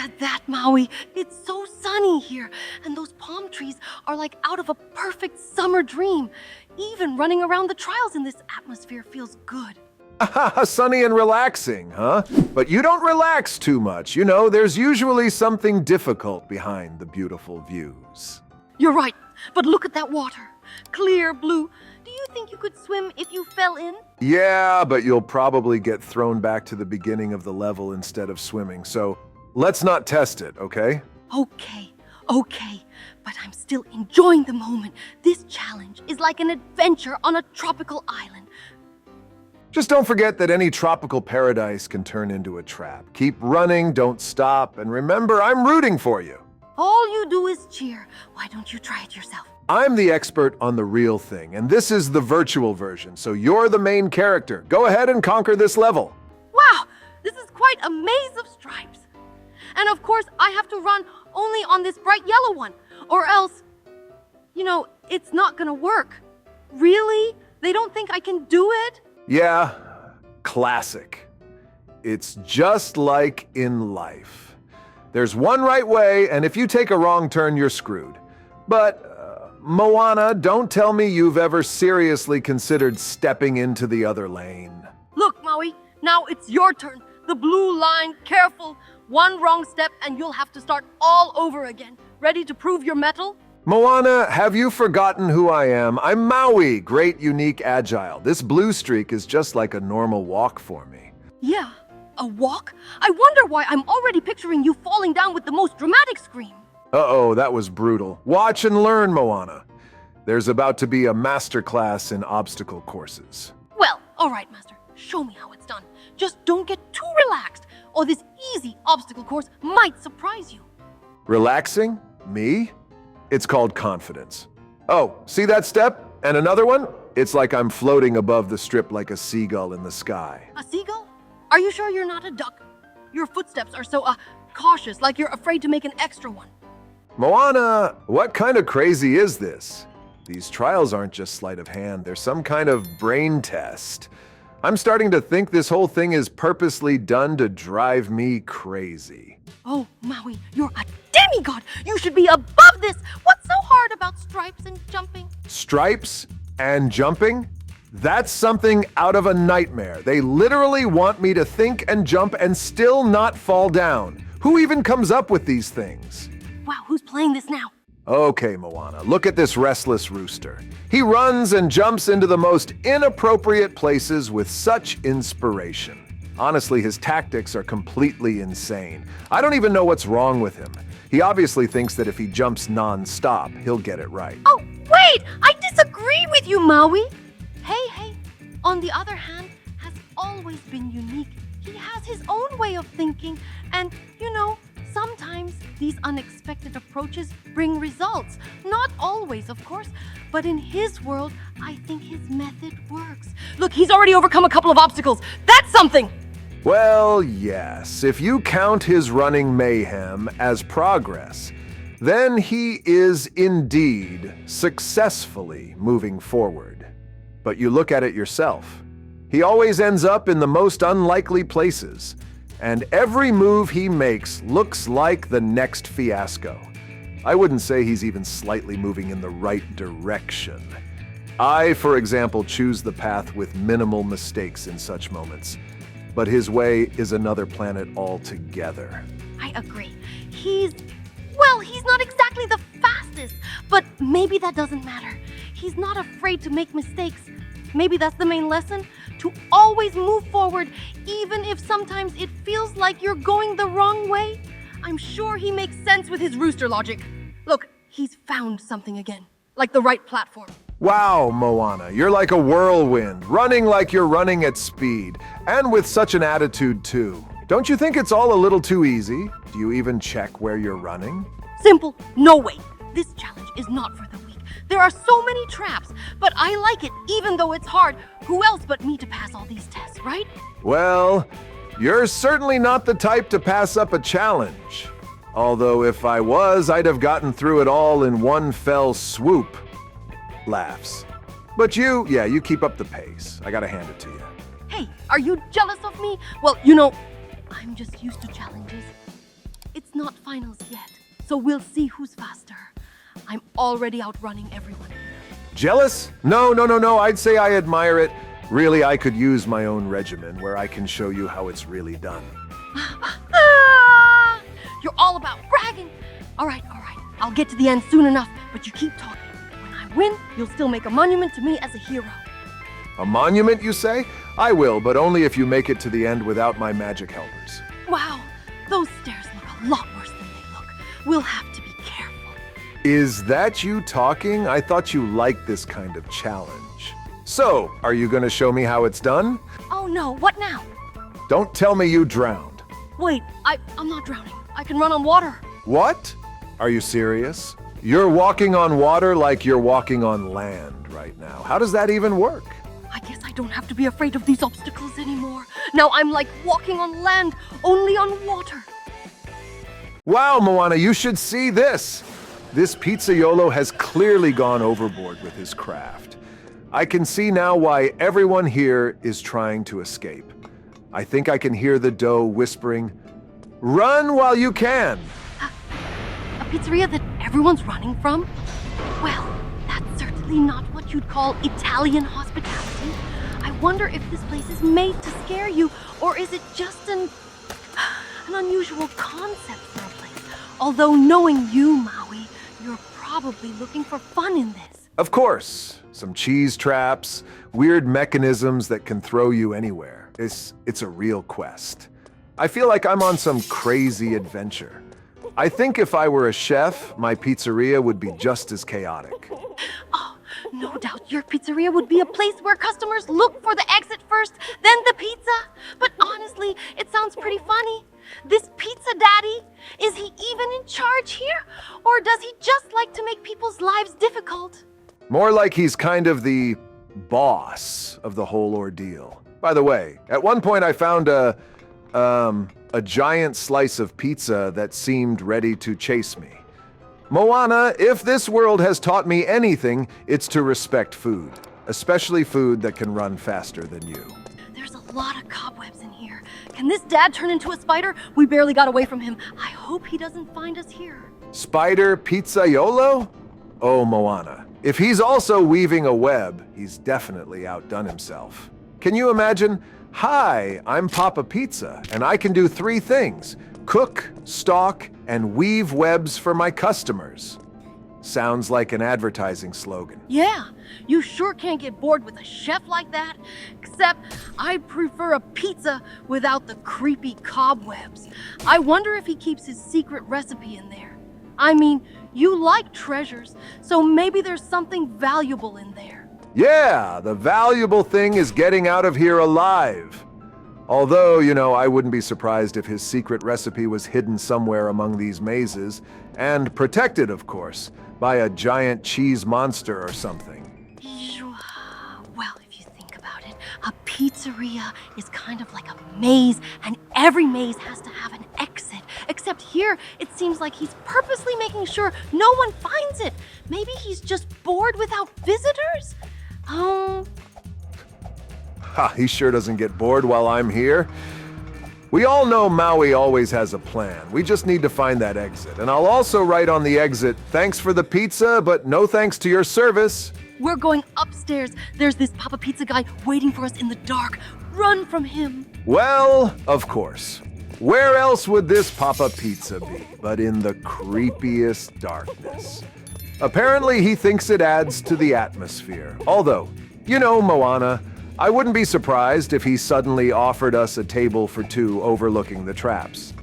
at that, Maui. It's so sunny here, and those palm trees are like out of a perfect summer dream. Even running around the trials in this atmosphere feels good. Sunny and relaxing, huh? But you don't relax too much. You know, there's usually something difficult behind the beautiful views. You're right, but look at that water. Clear blue. Do you think you could swim if you fell in? Yeah, but you'll probably get thrown back to the beginning of the level instead of swimming, so let's not test it, okay? Okay. But I'm still enjoying the moment. This challenge is like an adventure on a tropical island. Just don't forget that any tropical paradise can turn into a trap. Keep running, don't stop, and remember, I'm rooting for you. All you do is cheer. Why don't you try it yourself? I'm the expert on the real thing, and this is the virtual version, so you're the main character. Go ahead and conquer this level. Wow, this is quite a maze of stripes. And of course, I have to run only on this bright yellow one, or else, it's not gonna work. Really? They don't think I can do it? Yeah, classic. It's just like in life. There's one right way, and if you take a wrong turn, you're screwed. But, Moana, don't tell me you've ever seriously considered stepping into the other lane. Look, Maui, now it's your turn. The blue line, careful. One wrong step and you'll have to start all over again. Ready to prove your mettle? Moana, have you forgotten who I am? I'm Maui, great, unique, agile. This blue streak is just like a normal walk for me. Yeah, a walk? I wonder why I'm already picturing you falling down with the most dramatic scream. Uh-oh, that was brutal. Watch and learn, Moana. There's about to be a masterclass in obstacle courses. Well, all right, Master. Show me how it's done. Just don't get too relaxed, or this easy obstacle course might surprise you. Relaxing? Me? It's called confidence. Oh, see that step? And another one? It's like I'm floating above the strip like a seagull in the sky. A seagull? Are you sure you're not a duck? Your footsteps are so, cautious, like you're afraid to make an extra one. Moana, what kind of crazy is this? These trials aren't just sleight of hand, they're some kind of brain test. I'm starting to think this whole thing is purposely done to drive me crazy. Oh, Maui, you're a demigod! You should be above this! What's so hard about stripes and jumping? Stripes and jumping? That's something out of a nightmare. They literally want me to think and jump and still not fall down. Who even comes up with these things? Wow, who's playing this now? Okay, Moana, look at this restless rooster. He runs and jumps into the most inappropriate places with such inspiration. Honestly, his tactics are completely insane. I don't even know what's wrong with him. He obviously thinks that if he jumps non-stop, he'll get it right. Oh, wait! I disagree with you, Maui! Hey, on the other hand, has always been unique. He has his own way of thinking, and, sometimes these unexpected approaches bring results. Not always, of course, but in his world, I think his method works. Look, he's already overcome a couple of obstacles. That's something! Well, yes, if you count his running mayhem as progress, then he is indeed successfully moving forward. But you look at it yourself. He always ends up in the most unlikely places. And every move he makes looks like the next fiasco. I wouldn't say he's even slightly moving in the right direction. I, for example, choose the path with minimal mistakes in such moments. But his way is another planet altogether. I agree. He's not exactly the fastest, but maybe that doesn't matter. He's not afraid to make mistakes. Maybe that's the main lesson, to always move forward, even if sometimes it feels like you're going the wrong way. I'm sure he makes sense with his rooster logic. Look, he's found something again, like the right platform. Wow, Moana, you're like a whirlwind, running like you're running at speed, and with such an attitude too. Don't you think it's all a little too easy? Do you even check where you're running? Simple, no way. This challenge is not for the weak. There are so many traps, but I like it even though it's hard. Who else but me to pass all these tests, right? Well, you're certainly not the type to pass up a challenge. Although if I was, I'd have gotten through it all in one fell swoop. Laughs. But you keep up the pace. I gotta hand it to you. Hey, are you jealous of me? Well, I'm just used to challenges. It's not finals yet, so we'll see who's faster. I'm already outrunning everyone here. Jealous? No. I'd say I admire it. Really, I could use my own regimen where I can show you how it's really done. Ah! You're all about bragging. All right. I'll get to the end soon enough, but you keep talking. When I win, you'll still make a monument to me as a hero. A monument, you say? I will, but only if you make it to the end without my magic helpers. Wow, those stairs look a lot worse than they look. We'll have to be careful. Is that you talking? I thought you liked this kind of challenge. So, are you going to show me how it's done? Oh no, what now? Don't tell me you drowned. Wait, I'm not drowning. I can run on water. What? Are you serious? You're walking on water like you're walking on land right now. How does that even work? I guess I don't have to be afraid of these obstacles anymore. Now I'm like walking on land, only on water. Wow, Moana, you should see this. This pizzaiolo has clearly gone overboard with his craft. I can see now why everyone here is trying to escape. I think I can hear the dough whispering, "Run while you can!" A pizzeria that everyone's running from? Well, that's certainly not what you'd call Italian hospitality. I wonder if this place is made to scare you, or is it just an unusual concept for a place? Although knowing you, Maui, you're probably looking for fun in this. Of course. Some cheese traps, weird mechanisms that can throw you anywhere. It's a real quest. I feel like I'm on some crazy adventure. I think if I were a chef, my pizzeria would be just as chaotic. Oh, no doubt your pizzeria would be a place where customers look for the exit first, then the pizza. But honestly, it sounds pretty funny. This pizza daddy, is he even in charge here? Or does he just like to make people's lives difficult? More like he's kind of the boss of the whole ordeal. By the way, at one point I found a giant slice of pizza that seemed ready to chase me. Moana, if this world has taught me anything, it's to respect food, especially food that can run faster than you. There's a lot of cobwebs in here. Can this dad turn into a spider? We barely got away from him. I hope he doesn't find us here. Spider pizzaiolo? Oh, Moana. If he's also weaving a web, he's definitely outdone himself. Can you imagine? Hi, I'm Papa Pizza, and I can do 3 things: cook, stalk, and weave webs for my customers. Sounds like an advertising slogan. Yeah, you sure can't get bored with a chef like that. Except I prefer a pizza without the creepy cobwebs. I wonder if he keeps his secret recipe in there. I mean, you like treasures, so maybe there's something valuable in there. Yeah, the valuable thing is getting out of here alive. Although, I wouldn't be surprised if his secret recipe was hidden somewhere among these mazes, and protected, of course, by a giant cheese monster or something. Well, if you think about it, a pizzeria is kind of like a maze, and every maze has to have an exit. Except here, it seems like he's purposely making sure no one finds it. Maybe he's just bored without visitors? He sure doesn't get bored while I'm here. We all know Maui always has a plan. We just need to find that exit. And I'll also write on the exit, "Thanks for the pizza, but no thanks to your service." We're going upstairs. There's this Papa Pizza guy waiting for us in the dark. Run from him. Well, of course. Where else would this Papa Pizza be but in the creepiest darkness? Apparently, he thinks it adds to the atmosphere. Although, Moana, I wouldn't be surprised if he suddenly offered us a table for 2 overlooking the traps.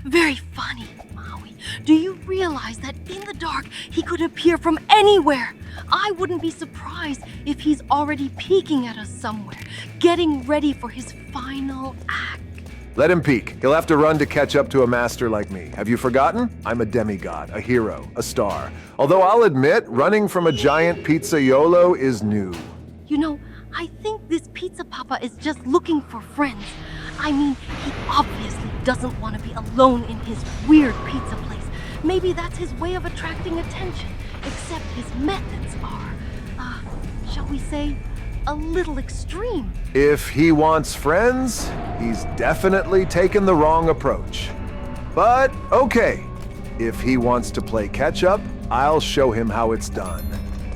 Very funny, Maui. Do you realize that in the dark, he could appear from anywhere? I wouldn't be surprised if he's already peeking at us somewhere, getting ready for his final act. Let him peek. He'll have to run to catch up to a master like me. Have you forgotten? I'm a demigod, a hero, a star. Although I'll admit, running from a giant pizzaiolo is new. I think this pizza papa is just looking for friends. I mean, he obviously doesn't want to be alone in his weird pizza place. Maybe that's his way of attracting attention, except his methods are, shall we say, a little extreme. If he wants friends, he's definitely taken the wrong approach. But okay, if he wants to play catch-up, I'll show him how it's done.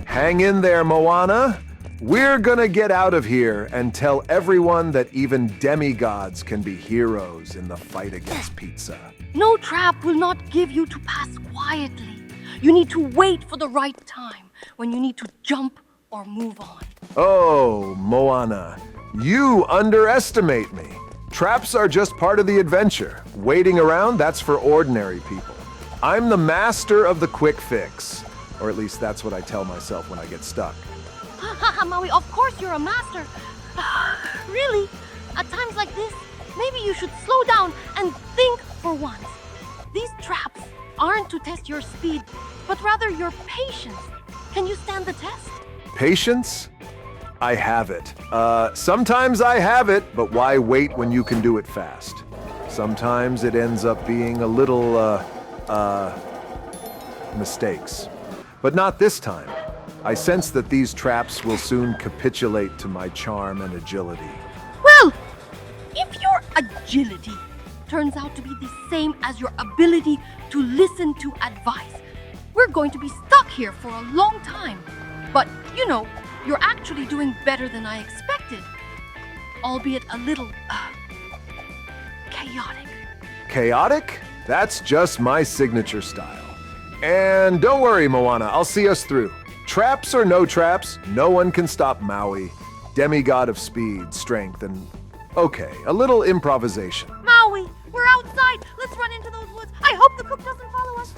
Hang in there, Moana. We're gonna get out of here and tell everyone that even demigods can be heroes in the fight against pizza. No trap will not give you to pass quietly. You need to wait for the right time when you need to jump or move on. Oh, Moana, you underestimate me. Traps are just part of the adventure. Waiting around, that's for ordinary people. I'm the master of the quick fix. Or at least that's what I tell myself when I get stuck. Maui, of course you're a master. Really? At times like this, maybe you should slow down and think for once. These traps aren't to test your speed, but rather your patience. Can you stand the test? Patience? I have it. Sometimes I have it, but why wait when you can do it fast? Sometimes it ends up being a little, mistakes. But not this time. I sense that these traps will soon capitulate to my charm and agility. Well, if your agility turns out to be the same as your ability to listen to advice, we're going to be stuck here for a long time. But, you know, you're actually doing better than I expected. Albeit a little, chaotic. Chaotic? That's just my signature style. And don't worry, Moana, I'll see us through. Traps or no traps, no one can stop Maui, demigod of speed, strength, and, okay, a little improvisation. Maui, we're outside. Let's run into those woods. I hope the cook doesn't follow us.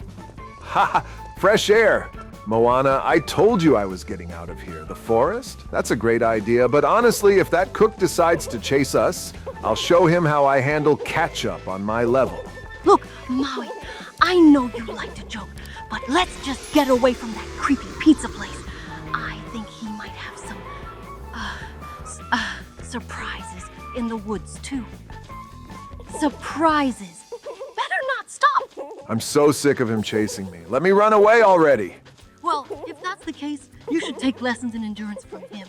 Ha! Fresh air! Moana, I told you I was getting out of here. The forest? That's a great idea, but honestly, if that cook decides to chase us, I'll show him how I handle catch-up on my level. Look, Maui, I know you like to joke, but let's just get away from that creepy pizza place. I think he might have some, surprises in the woods, too. Surprises. Better not stop. I'm so sick of him chasing me. Let me run away already. Well, if that's the case, you should take lessons in endurance from him.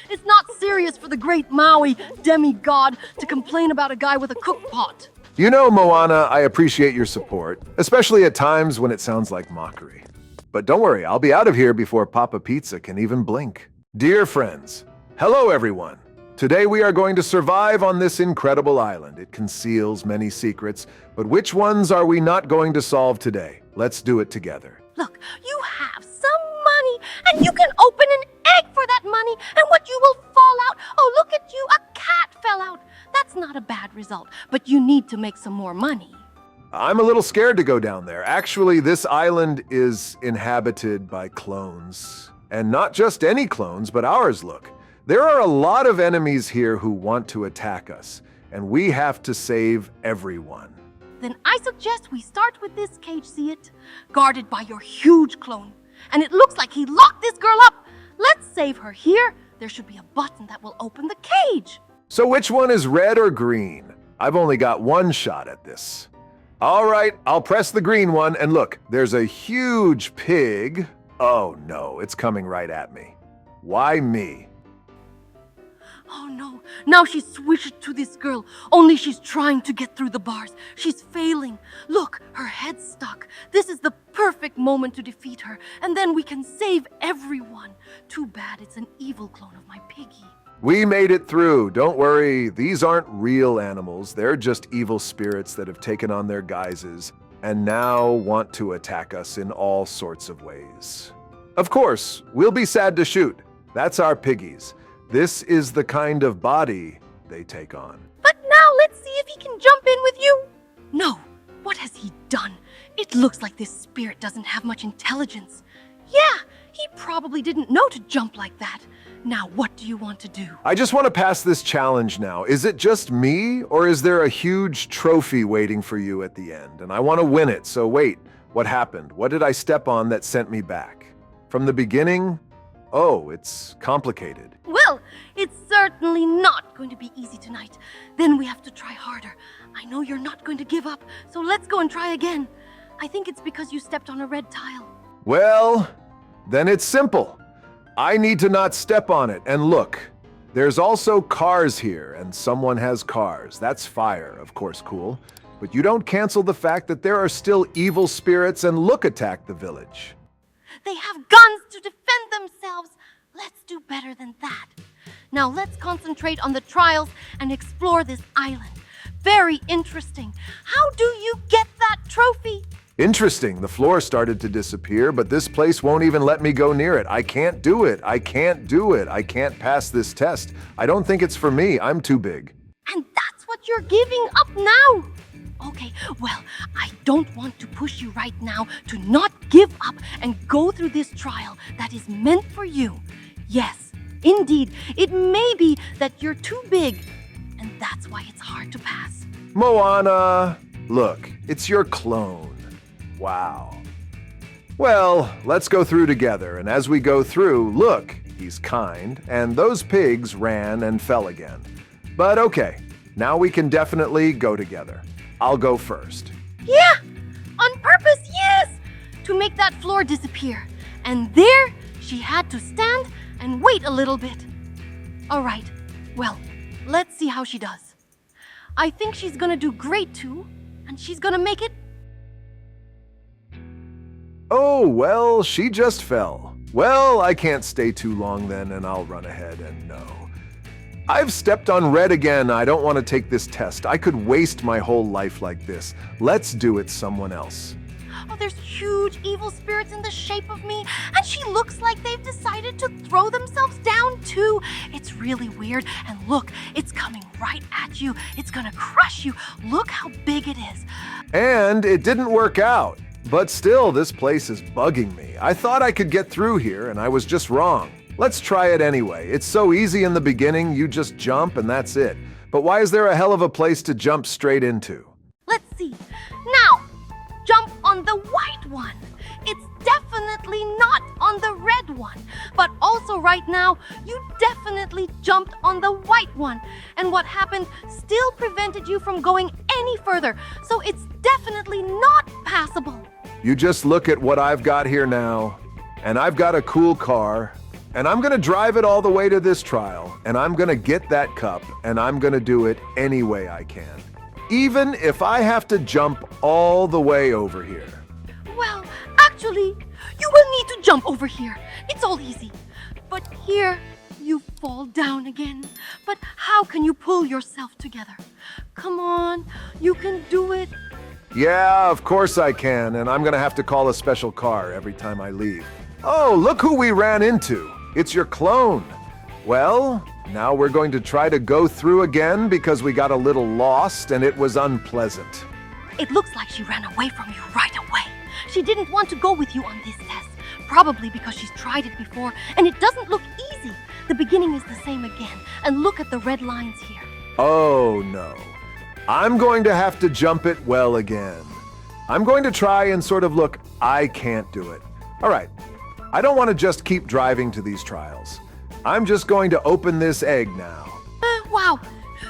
It's not serious for the great Maui demigod to complain about a guy with a cook pot. You know, Moana, I appreciate your support, especially at times when it sounds like mockery. But don't worry, I'll be out of here before Papa Pizza can even blink. Dear friends, hello everyone. Today we are going to survive on this incredible island. It conceals many secrets, but which ones are we not going to solve today? Let's do it together. Look, you have some money, and you can open an egg for that money, and what you will fall out. Oh, look at you, a cat fell out. That's not a bad result, but you need to make some more money. I'm a little scared to go down there. Actually, this island is inhabited by clones. And not just any clones, but ours, look. There are a lot of enemies here who want to attack us, and we have to save everyone. Then I suggest we start with this cage, see it? Guarded by your huge clone. And it looks like he locked this girl up. Let's save her here. There should be a button that will open the cage. So which one is red or green? I've only got one shot at this. All right, I'll press the green one, and look, there's a huge pig. Oh no, it's coming right at me. Why me? Oh no, now she's switched to this girl, only she's trying to get through the bars. She's failing. Look, her head's stuck. This is the perfect moment to defeat her, and then we can save everyone. Too bad it's an evil clone of my piggy. We made it through. Don't worry, these aren't real animals. They're just evil spirits that have taken on their guises and now want to attack us in all sorts of ways. Of course, we'll be sad to shoot. That's our piggies. This is the kind of body they take on. But now let's see if he can jump in with you. No, what has he done? It looks like this spirit doesn't have much intelligence. Yeah, he probably didn't know to jump like that. Now, what do you want to do? I just want to pass this challenge now. Is it just me, or is there a huge trophy waiting for you at the end? And I want to win it, so wait, what happened? What did I step on that sent me back? From the beginning? Oh, it's complicated. Well, it's certainly not going to be easy tonight. Then we have to try harder. I know you're not going to give up, so let's go and try again. I think it's because you stepped on a red tile. Well, then it's simple. I need to not step on it. And look, there's also cars here, and someone has cars. That's fire, of course, cool. but you don't cancel the fact that there are still evil spirits and look attack the village. They have guns to defend themselves. Let's do better than that. Now let's concentrate on the trials and explore this island. Very interesting. How do you get that trophy? Interesting. The floor started to disappear, but this place won't even let me go near it. I can't do it. I can't do it. I can't pass this test. I don't think it's for me. I'm too big. And that's what you're giving up now? Okay, well, I don't want to push you right now to not give up and go through this trial that is meant for you. Yes, indeed, it may be that you're too big, and that's why it's hard to pass. Moana, look, it's your clone. Wow. Well, let's go through together, and as we go through, look, he's kind, and those pigs ran and fell again. But okay, now we can definitely go together. I'll go first. Yeah, on purpose, yes, to make that floor disappear. And there, she had to stand and wait a little bit. All right, well, let's see how she does. I think she's gonna do great too, and she's gonna make it. Oh, well, she just fell. Well, I can't stay too long then, and I'll run ahead and no. I've stepped on red again. I don't want to take this test. I could waste my whole life like this. Let's do it someone else. Oh, there's huge evil spirits in the shape of me, and she looks like they've decided to throw themselves down too. It's really weird, and look, it's coming right at you. It's gonna crush you. Look how big it is. And it didn't work out. But still, this place is bugging me. I thought I could get through here, and I was just wrong. Let's try it anyway. It's so easy in the beginning, you just jump and that's it. But why is there a hell of a place to jump straight into? Let's see. Now, jump on the white one. It's definitely not on the red one. But also right now, you definitely jumped on the white one. And what happened still prevented you from going any further. So it's definitely not passable. You just look at what I've got here now. And I've got a cool car. And I'm gonna drive it all the way to this trial. And I'm gonna get that cup. And I'm gonna do it any way I can. Even if I have to jump all the way over here. Well, actually, you will need to jump over here. It's all easy. But here, you fall down again. But how can you pull yourself together? Come on, you can do it. Yeah, of course I can, and I'm gonna have to call a special car every time I leave. Oh, look who we ran into. It's your clone. Well, now we're going to try to go through again because we got a little lost and it was unpleasant. It looks like she ran away from you right away. She didn't want to go with you on this test, probably because she's tried it before and it doesn't look easy. The beginning is the same again, and look at the red lines here. Oh no. I'm going to have to jump it well again. I'm going to try and sort of look, I can't do it. All right, I don't want to just keep driving to these trials. I'm just going to open this egg now. Wow,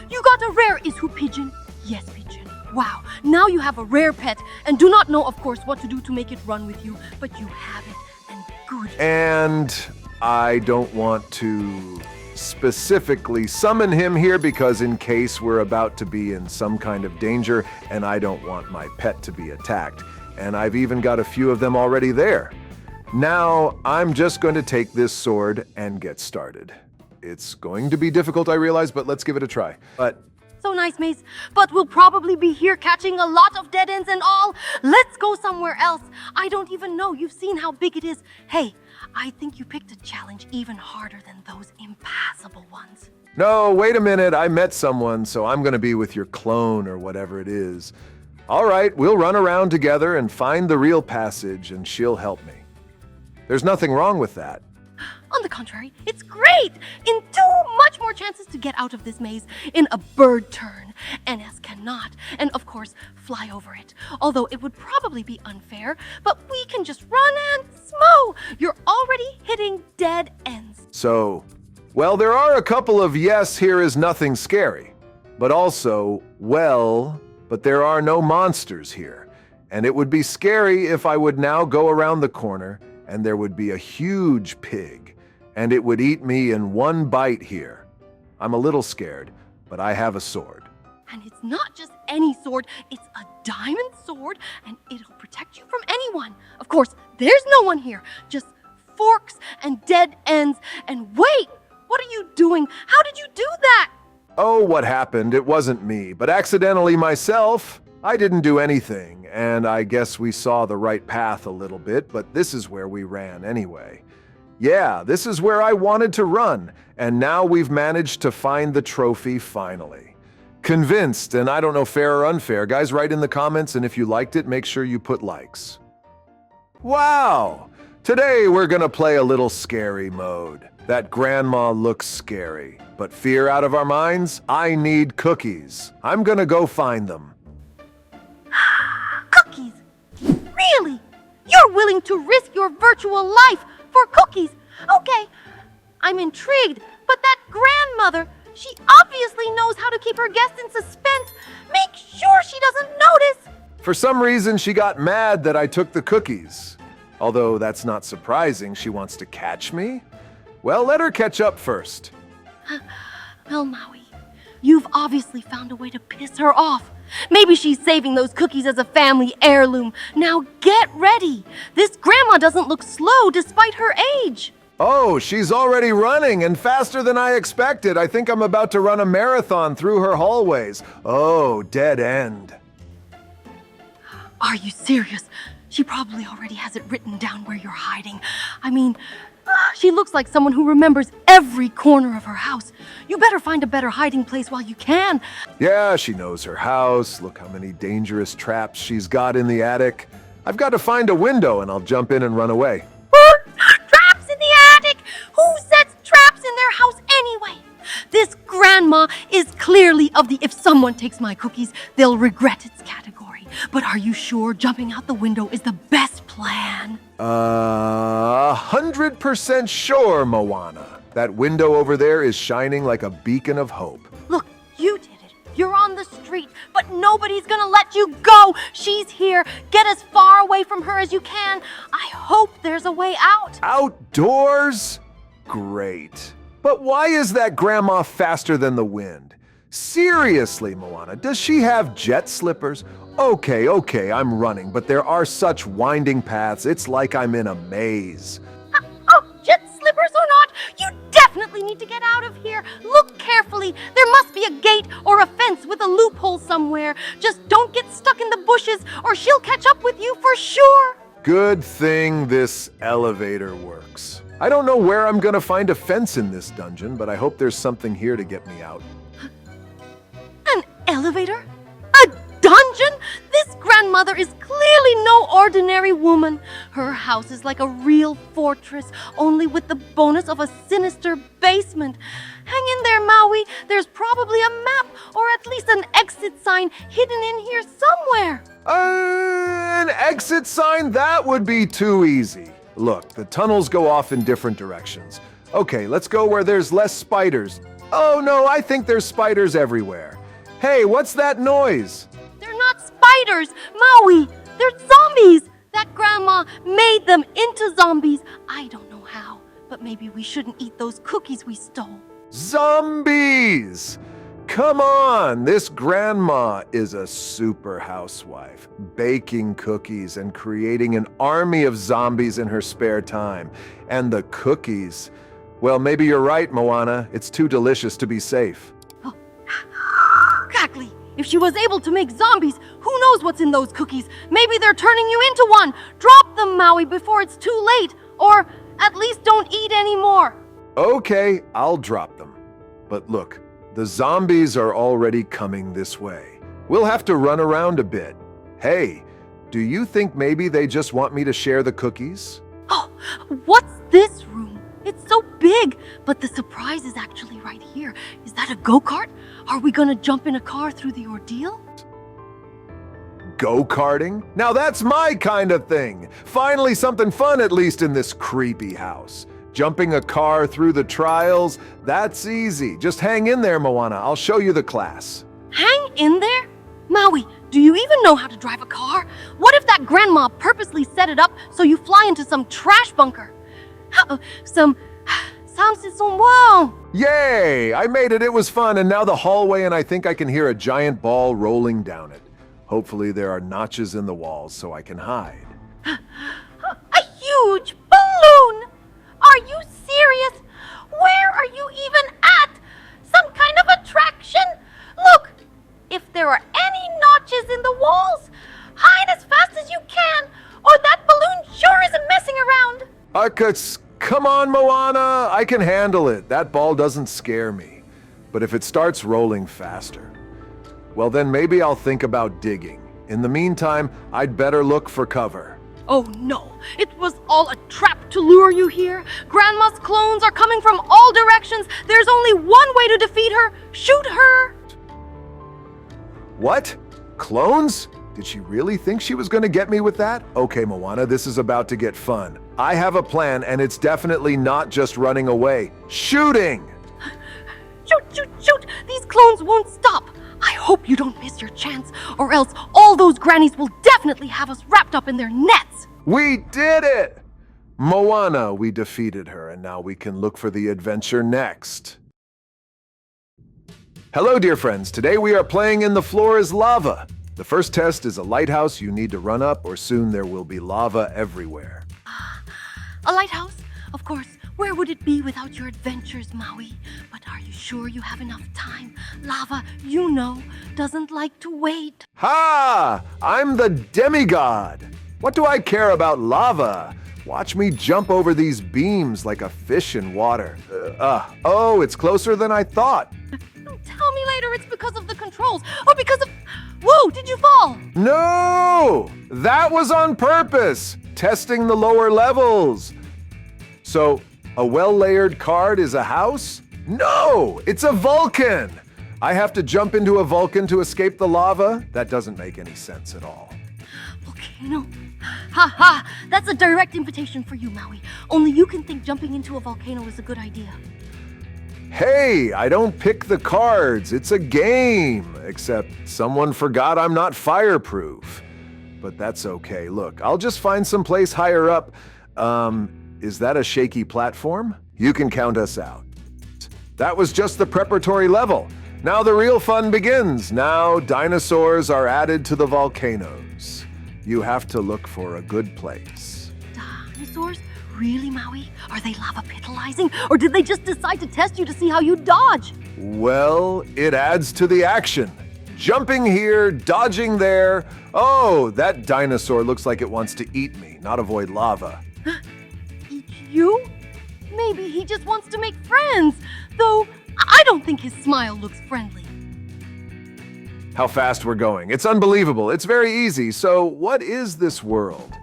you got a rare Isu pigeon. Yes, pigeon. Wow, now you have a rare pet and do not know, of course, what to do to make it run with you, but you have it, and good. And I don't want to specifically summon him here because in case we're about to be in some kind of danger and I don't want my pet to be attacked. And I've even got a few of them already there. Now, I'm just going to take this sword and get started. It's going to be difficult, I realize, but let's give it a try. But So nice, Mace, but we'll probably be here catching a lot of dead ends and all. Let's go somewhere else. I don't even know. You've seen how big it is. Hey, I think you picked a challenge even harder than those impassable ones. no, wait a minute, I met someone, so I'm going to be with your clone or whatever it is. All right, we'll run around together and find the real passage and she'll help me. There's nothing wrong with that. On the contrary, it's great! In two much more chances to get out of this maze in a bird turn. NS cannot, and of course, fly over it. Although it would probably be unfair, but we can just run and smo! You're already hitting dead ends. So, well, there are a couple of yes, here is nothing scary. But also, well, but there are no monsters here. And it would be scary if I would now go around the corner and there would be a huge pig, and it would eat me in one bite here. I'm a little scared, but I have a sword. And it's not just any sword. It's a diamond sword, and it'll protect you from anyone. Of course, there's no one here. Just forks and dead ends. And wait, what are you doing? How did you do that? Oh, what happened? It wasn't me, but accidentally myself. I didn't do anything, and I guess we saw the right path a little bit, but this is where we ran anyway. Yeah, this is where I wanted to run, and now we've managed to find the trophy finally. Convinced, and I don't know fair or unfair. Guys, write in the comments, and if you liked it, make sure you put likes. Wow! Today we're gonna play a little scary mode. That grandma looks scary, but fear out of our minds? I need cookies. I'm gonna go find them. Cookies? Really? You're willing to risk your virtual life for cookies? Okay, I'm intrigued, but that grandmother, she obviously knows how to keep her guests in suspense. Make sure she doesn't notice. For some reason, she got mad that I took the cookies. Although that's not surprising, she wants to catch me. Well, let her catch up first. Well, Maui, you've obviously found a way to piss her off. Maybe she's saving those cookies as a family heirloom. Now get ready. This grandma doesn't look slow despite her age. Oh, she's already running and faster than I expected. I think I'm about to run a marathon through her hallways. Oh, dead end. Are you serious? She probably already has it written down where you're hiding. I mean, she looks like someone who remembers every corner of her house. You better find a better hiding place while you can. Yeah, she knows her house. Look how many dangerous traps she's got in the attic. I've got to find a window and I'll jump in and run away. Traps in the attic? Who sets traps in their house anyway? This grandma is clearly of the if someone takes my cookies, they'll regret its category. But are you sure jumping out the window is the best plan? 100% sure, Moana. That window over there is shining like a beacon of hope. Look, you did it. You're on the street, but nobody's gonna let you go. She's here. Get as far away from her as you can. I hope there's a way out. Outdoors? Great. But why is that grandma faster than the wind? Seriously, Moana, does she have jet slippers? Okay, I'm running, but there are such winding paths, it's like I'm in a maze. Oh, jet slippers or not, you definitely need to get out of here. Look carefully. There must be a gate or a fence with a loophole somewhere. Just don't get stuck in the bushes or she'll catch up with you for sure. Good thing this elevator works. I don't know where I'm gonna find a fence in this dungeon, but I hope there's something here to get me out. An elevator? A dungeon? This grandmother is clearly no ordinary woman. Her house is like a real fortress, only with the bonus of a sinister basement. Hang in there, Maui. There's probably a map or at least an exit sign hidden in here somewhere. An exit sign? That would be too easy. Look, the tunnels go off in different directions. Okay, let's go where there's less spiders. Oh no, I think there's spiders everywhere. Hey, what's that noise? They're not spiders, Maui. They're zombies. That grandma made them into zombies. I don't know how, but maybe we shouldn't eat those cookies we stole. Zombies! Come on, this grandma is a super housewife, baking cookies and creating an army of zombies in her spare time. And the cookies, well, maybe you're right, Moana. It's too delicious to be safe. Oh. Exactly. If she was able to make zombies, who knows what's in those cookies? Maybe they're turning you into one. Drop them, Maui, before it's too late. Or at least don't eat any more. Okay, I'll drop them. But look, the zombies are already coming this way. We'll have to run around a bit. Hey, do you think maybe they just want me to share the cookies? Oh, what's this room? It's so big, but the surprise is actually right here. Is that a go-kart? Are we gonna jump in a car through the ordeal? Go-karting? Now that's my kind of thing. Finally something fun, at least in this creepy house. Jumping a car through the trials, that's easy. Just hang in there, Moana. I'll show you the class. Hang in there? Maui, do you even know how to drive a car? What if that grandma purposely set it up so you fly into some trash bunker? Some wow. Yay! I made it. It was fun. And now the hallway, and I think I can hear a giant ball rolling down it. Hopefully there are notches in the walls so I can hide. A huge balloon! Are you serious? Where are you even at? Some kind of attraction? Look, if there are any notches in the walls, hide as fast as you can, or that balloon sure isn't messing around. Come on, Moana. I can handle it. That ball doesn't scare me. But if it starts rolling faster, well, then maybe I'll think about digging. In the meantime, I'd better look for cover. Oh no, it was all a trap to lure you here. Grandma's clones are coming from all directions. There's only one way to defeat her. Shoot her. What? Clones? Did she really think she was going to get me with that? Okay, Moana, this is about to get fun. I have a plan, and it's definitely not just running away. Shooting! Shoot, shoot, shoot! These clones won't stop. I hope you don't miss your chance, or else all those grannies will definitely have us wrapped up in their nets. We did it! Moana, we defeated her, and now we can look for the adventure next. Hello, dear friends. Today we are playing In the Floor is Lava. The first test is a lighthouse you need to run up, or soon there will be lava everywhere. A lighthouse? Of course. Where would it be without your adventures, Maui? But are you sure you have enough time? Lava, you know, doesn't like to wait. Ha! I'm the demigod! What do I care about lava? Watch me jump over these beams like a fish in water. Oh, it's closer than I thought. Don't tell me later it's because of the controls, or because of... Whoa, did you fall? No! That was on purpose! Testing the lower levels. So, a well-layered card is a house? No! It's a Vulcan! I have to jump into a Vulcan to escape the lava? That doesn't make any sense at all. Volcano? Ha ha! That's a direct invitation for you, Maui. Only you can think jumping into a volcano is a good idea. Hey, I don't pick the cards. It's a game. Except someone forgot I'm not fireproof. But that's okay. Look, I'll just find some place higher up. Is that a shaky platform? You can count us out. That was just the preparatory level. Now the real fun begins. Now dinosaurs are added to the volcanoes. You have to look for a good place. Dinosaurs? Really, Maui? Are they lava pitalizing? Or did they just decide to test you to see how you dodge? Well, it adds to the action. Jumping here, dodging there. Oh, that dinosaur looks like it wants to eat me, not avoid lava. Eat you? Maybe he just wants to make friends. Though, I don't think his smile looks friendly. How fast we're going. It's unbelievable. It's very easy. So, what is this world?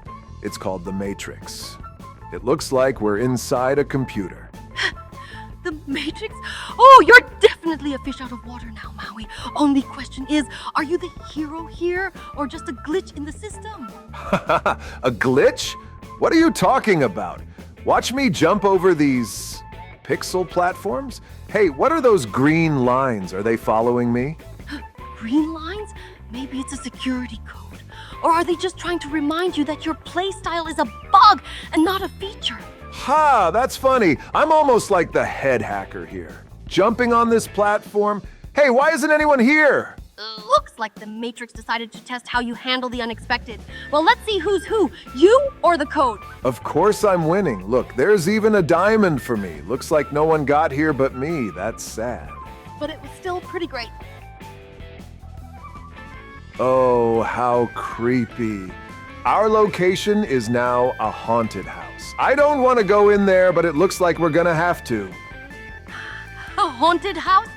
It's called the Matrix. It looks like we're inside a computer. The Matrix? Oh, you're definitely a fish out of water now, Maui. Only question is, are you the hero here or just a glitch in the system? A glitch? What are you talking about? Watch me jump over these pixel platforms. Hey, what are those green lines? Are they following me? Green lines? Maybe it's a security code. Or are they just trying to remind you that your playstyle is a bug and not a feature? Ha, that's funny. I'm almost like the head hacker here. Jumping on this platform. Hey, why isn't anyone here? Looks like the Matrix decided to test how you handle the unexpected. Well, let's see who's who, you or the code. Of course I'm winning. Look, there's even a diamond for me. Looks like no one got here but me. That's sad. But it was still pretty great. Oh, how creepy. Our location is now a haunted house. I don't want to go in there, but it looks like we're gonna have to. A haunted house?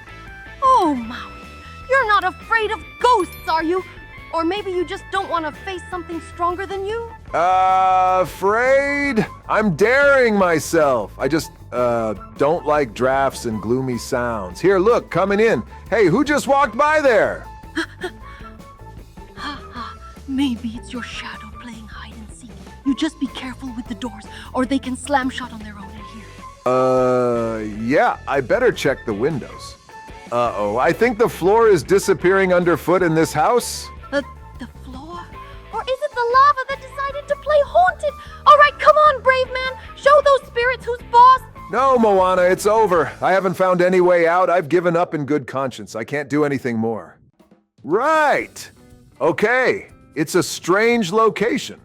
Oh, Maui, you're not afraid of ghosts, are you? Or maybe you just don't want to face something stronger than you? Afraid? I'm daring myself. I just, don't like drafts and gloomy sounds. Here, look, coming in. Hey, who just walked by there? Maybe it's your shadow playing hide and seek. You just be careful with the doors, or they can slam shut on their own in here. Yeah, I better check the windows. Uh-oh, I think the floor is disappearing underfoot in this house. The floor? Or is it the lava that decided to play haunted? All right, come on, brave man. Show those spirits who's boss. No, Moana, it's over. I haven't found any way out. I've given up in good conscience. I can't do anything more. Right. Okay. It's a strange location.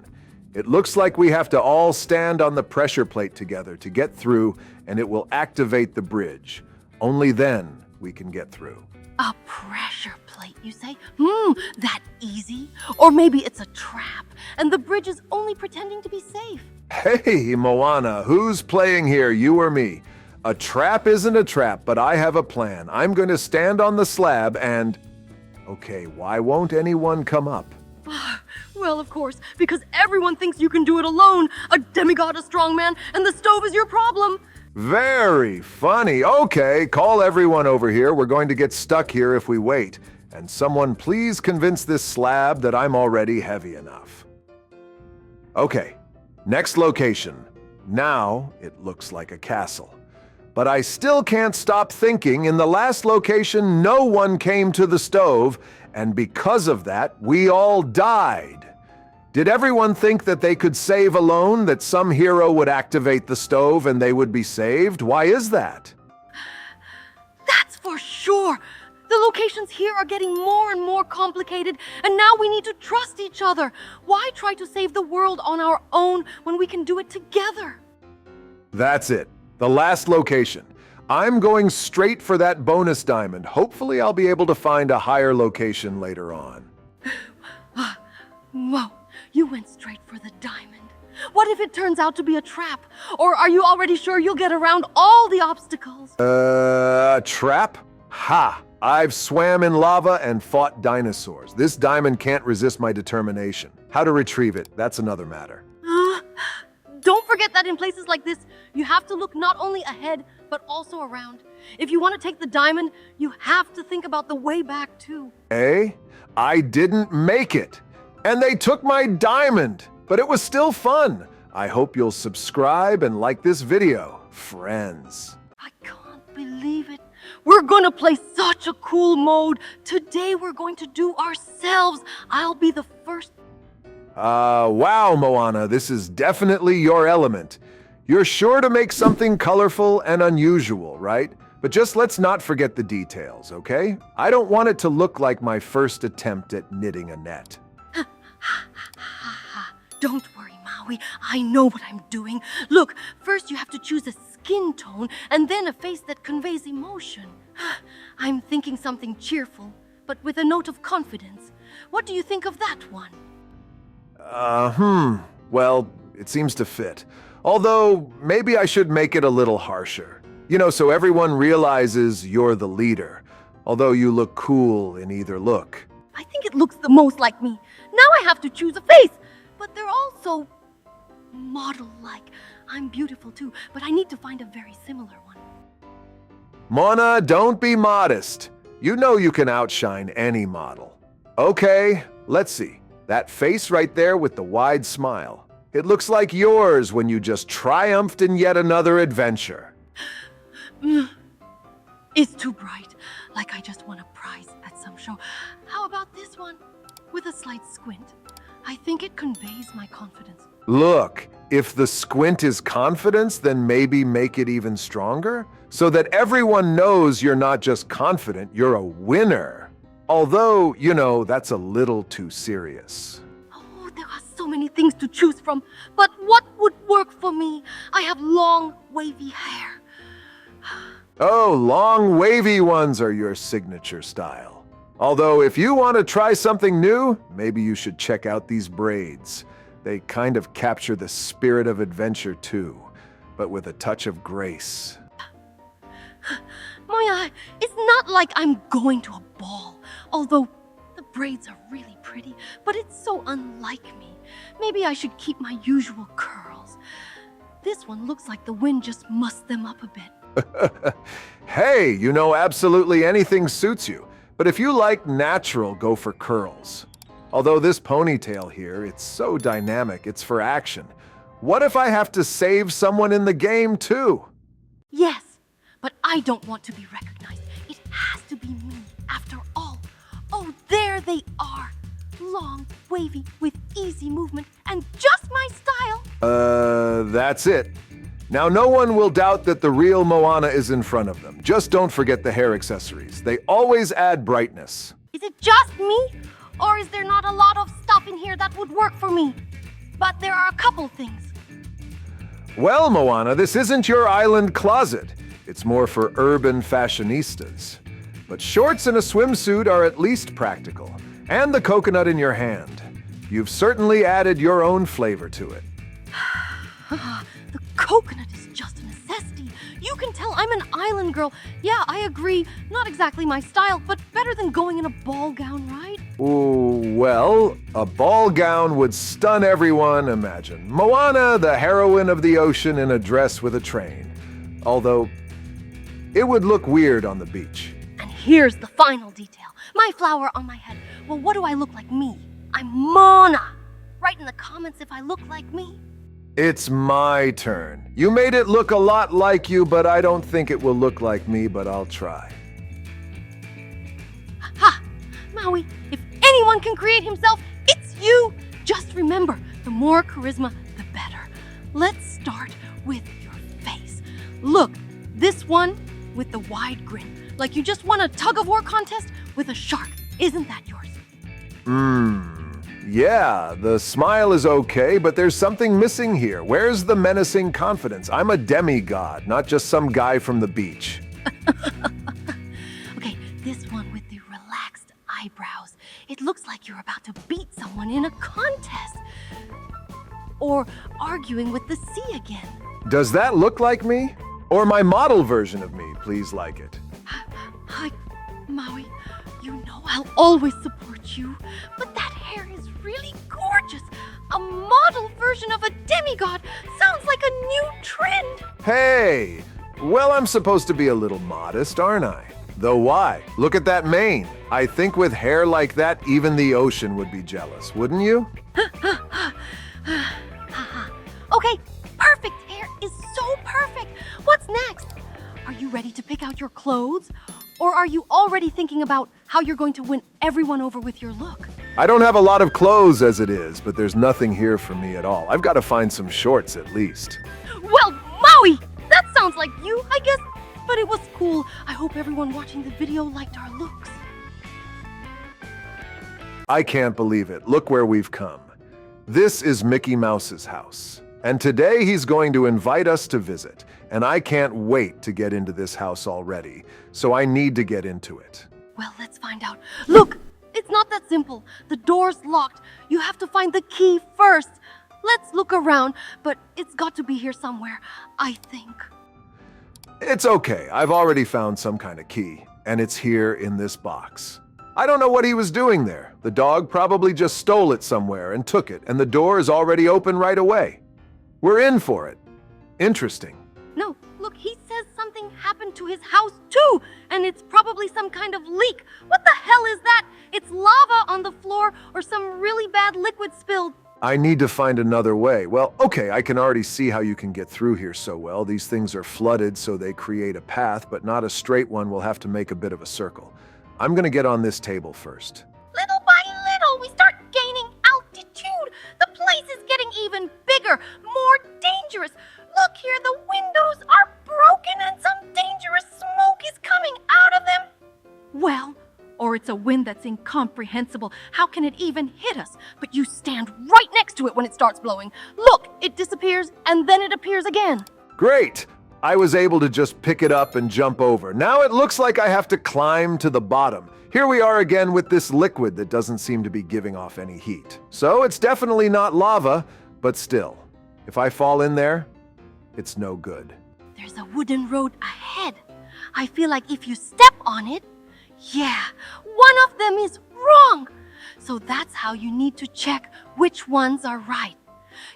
It looks like we have to all stand on the pressure plate together to get through, and it will activate the bridge. Only then we can get through. A pressure plate, you say? That easy? Or maybe it's a trap, and the bridge is only pretending to be safe. Hey, Moana, who's playing here, you or me? A trap isn't a trap, but I have a plan. I'm going to stand on the slab and... Okay, why won't anyone come up? Well, of course, because everyone thinks you can do it alone. A demigod, a strongman, and the stove is your problem. Very funny. Okay, call everyone over here. We're going to get stuck here if we wait. And someone please convince this slab that I'm already heavy enough. Okay, next location. Now it looks like a castle. But I still can't stop thinking in the last location no one came to the stove, and because of that, we all died. Did everyone think that they could save alone, that some hero would activate the stove and they would be saved? Why is that? That's for sure. The locations here are getting more and more complicated, and now we need to trust each other. Why try to save the world on our own when we can do it together? That's it. The last location. I'm going straight for that bonus diamond. Hopefully I'll be able to find a higher location later on. Whoa, you went straight for the diamond. What if it turns out to be a trap? Or are you already sure you'll get around all the obstacles? A trap? Ha! I've swam in lava and fought dinosaurs. This diamond can't resist my determination. How to retrieve it, that's another matter. Don't forget that in places like this, you have to look not only ahead, but also around. If you want to take the diamond, you have to think about the way back too. Eh? I didn't make it. And they took my diamond, but it was still fun. I hope you'll subscribe and like this video, friends. I can't believe it. We're gonna play such a cool mode. Today we're going to do ourselves. I'll be the first. Wow, Moana, this is definitely your element. You're sure to make something colorful and unusual, right? But just let's not forget the details, okay? I don't want it to look like my first attempt at knitting a net. Don't worry, Maui. I know what I'm doing. Look, first you have to choose a skin tone and then a face that conveys emotion. I'm thinking something cheerful, but with a note of confidence. What do you think of that one? Well, it seems to fit. Although, maybe I should make it a little harsher. You know, so everyone realizes you're the leader. Although you look cool in either look. I think it looks the most like me. Now I have to choose a face. But they're all so model-like. I'm beautiful too, but I need to find a very similar one. Mona, don't be modest. You know you can outshine any model. Okay, let's see. That face right there with the wide smile. It looks like yours when you just triumphed in yet another adventure. It's too bright, like I just won a prize at some show. How about this one? With a slight squint. I think it conveys my confidence. Look, if the squint is confidence, then maybe make it even stronger, so that everyone knows you're not just confident, you're a winner. Although, you know, that's a little too serious. Oh, there are so many things to choose from, but what would work for me? I have long, wavy hair. Oh, long, wavy ones are your signature style. Although, if you want to try something new, maybe you should check out these braids. They kind of capture the spirit of adventure too, but with a touch of grace. Moya, it's not like I'm going to a ball, although the braids are really pretty, but it's so unlike me. Maybe I should keep my usual curls. This one looks like the wind just mussed them up a bit. Hey, you know absolutely anything suits you, but if you like natural, go for curls. Although this ponytail here, it's so dynamic, it's for action. What if I have to save someone in the game too? Yes, but I don't want to be recognized. It has to be me, after all. Oh, there they are. Long, wavy, with easy movement, and just my style. That's it. Now, no one will doubt that the real Moana is in front of them. Just don't forget the hair accessories. They always add brightness. Is it just me? Or is there not a lot of stuff in here that would work for me? But there are a couple things. Well, Moana, this isn't your island closet. It's more for urban fashionistas. But shorts and a swimsuit are at least practical. And the coconut in your hand. You've certainly added your own flavor to it. The coconut is just a necessity. You can tell I'm an island girl. Yeah, I agree. Not exactly my style, but better than going in a ball gown, right? Ooh, well, a ball gown would stun everyone, imagine. Moana, the heroine of the ocean, in a dress with a train. Although, it would look weird on the beach. And here's the final detail. My flower on my head. Well, what do I look like me? I'm Mona. Write in the comments if I look like me. It's my turn. You made it look a lot like you, but I don't think it will look like me, but I'll try. Ha! Maui, if anyone can create himself, it's you! Just remember, the more charisma, the better. Let's start with your face. Look, this one with the wide grin. Like you just won a tug-of-war contest with a shark. Isn't that yours? Yeah, the smile is okay, but there's something missing here. Where's the menacing confidence? I'm a demigod, not just some guy from the beach. Okay, this one with the relaxed eyebrows. It looks like you're about to beat someone in a contest. Or arguing with the sea again. Does that look like me? Or my model version of me, please like it. Hi, Maui. You know I'll always support you. But that hair is really gorgeous. A model version of a demigod sounds like a new trend. Hey! Well, I'm supposed to be a little modest, aren't I? Though why? Look at that mane. I think with hair like that, even the ocean would be jealous, wouldn't you? Okay, perfect. Hair is so perfect. What's next? Are you ready to pick out your clothes? Or are you already thinking about how you're going to win everyone over with your look? I don't have a lot of clothes as it is, but there's nothing here for me at all. I've got to find some shorts at least. Well, Maui! That sounds like you, I guess. But it was cool. I hope everyone watching the video liked our looks. I can't believe it. Look where we've come. This is Mickey Mouse's house. And today he's going to invite us to visit. And I can't wait to get into this house already. So I need to get into it. Well, let's find out. Look! It's not that simple. The door's locked. You have to find the key first. Let's look around, but it's got to be here somewhere, I think. It's okay. I've already found some kind of key. And it's here in this box. I don't know what he was doing there. The dog probably just stole it somewhere and took it, and the door is already open right away. We're in for it. Interesting. No, look, he says something happened to his house too, and it's probably some kind of leak. What the hell is that? It's lava on the floor or some really bad liquid spilled. I need to find another way. Well, okay, I can already see how you can get through here so well. These things are flooded, so they create a path, but not a straight one. We'll have to make a bit of a circle. I'm gonna get on this table first. Little by little, we start gaining altitude. The place is getting even bigger, more dangerous. Look here, the windows are broken and some dangerous smoke is coming out of them. Well, or it's a wind that's incomprehensible. How can it even hit us? But you stand right next to it when it starts blowing. Look, it disappears and then it appears again. Great! I was able to just pick it up and jump over. Now it looks like I have to climb to the bottom. Here we are again with this liquid that doesn't seem to be giving off any heat. So it's definitely not lava, but still, if I fall in there, it's no good. There's a wooden road ahead. I feel like if you step on it, yeah, one of them is wrong. So that's how you need to check which ones are right.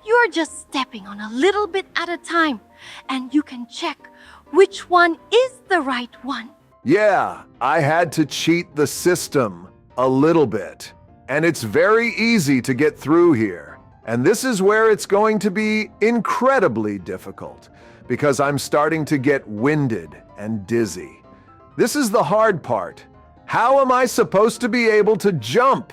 You're just stepping on a little bit at a time, and you can check which one is the right one. Yeah, I had to cheat the system a little bit. And it's very easy to get through here. And this is where it's going to be incredibly difficult, because I'm starting to get winded and dizzy. This is the hard part. How am I supposed to be able to jump?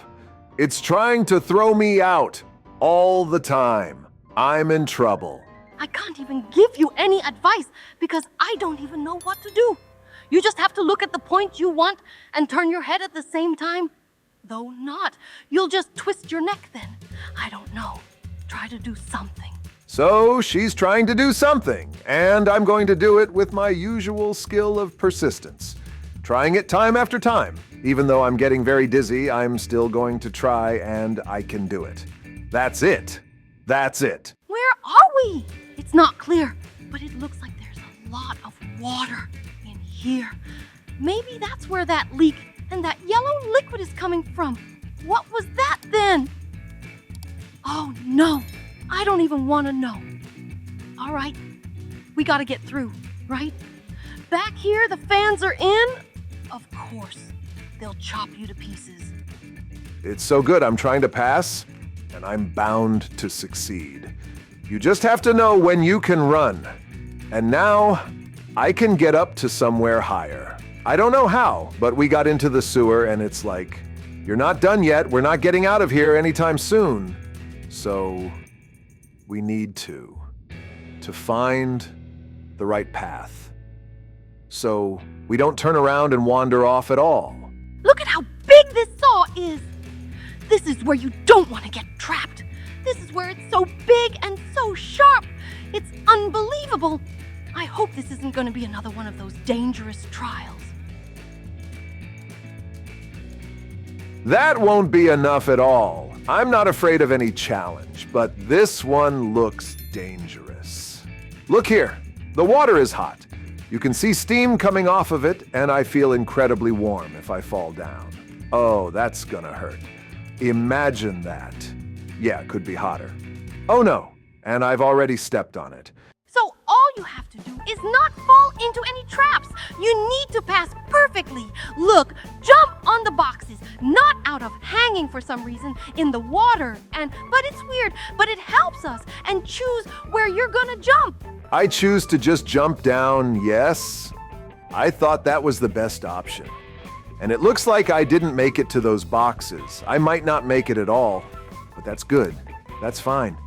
It's trying to throw me out all the time. I'm in trouble. I can't even give you any advice because I don't even know what to do. You just have to look at the point you want and turn your head at the same time. Though not, you'll just twist your neck then. I don't know. Try to do something. So she's trying to do something, and I'm going to do it with my usual skill of persistence. Trying it time after time. Even though I'm getting very dizzy, I'm still going to try, and I can do it. That's it. That's it. Where are we? It's not clear, but it looks like there's a lot of water in here. Maybe that's where that leak and that yellow liquid is coming from. What was that then? Oh no, I don't even want to know. All right, we gotta get through, right? Back here, the fans are in. Of course, they'll chop you to pieces. It's so good I'm trying to pass, and I'm bound to succeed. You just have to know when you can run. And now, I can get up to somewhere higher. I don't know how, but we got into the sewer and it's like, you're not done yet, we're not getting out of here anytime soon. So, we need to find the right path. So, we don't turn around and wander off at all. Look at how big this saw is! This is where you don't want to get trapped. This is where it's so big and so sharp. It's unbelievable. I hope this isn't going to be another one of those dangerous trials. That won't be enough at all. I'm not afraid of any challenge, but this one looks dangerous. Look here. The water is hot. You can see steam coming off of it, and I feel incredibly warm if I fall down. Oh, that's gonna hurt. Imagine that. Yeah, it could be hotter. Oh no, and I've already stepped on it. So all you have to do is not fall into any traps. You need to pass perfectly. Look, jump on the boxes, not out of hanging for some reason in the water. But it's weird, but it helps us. And choose where you're gonna jump. I choose to just jump down, yes. I thought that was the best option. And it looks like I didn't make it to those boxes. I might not make it at all, but that's good. That's fine.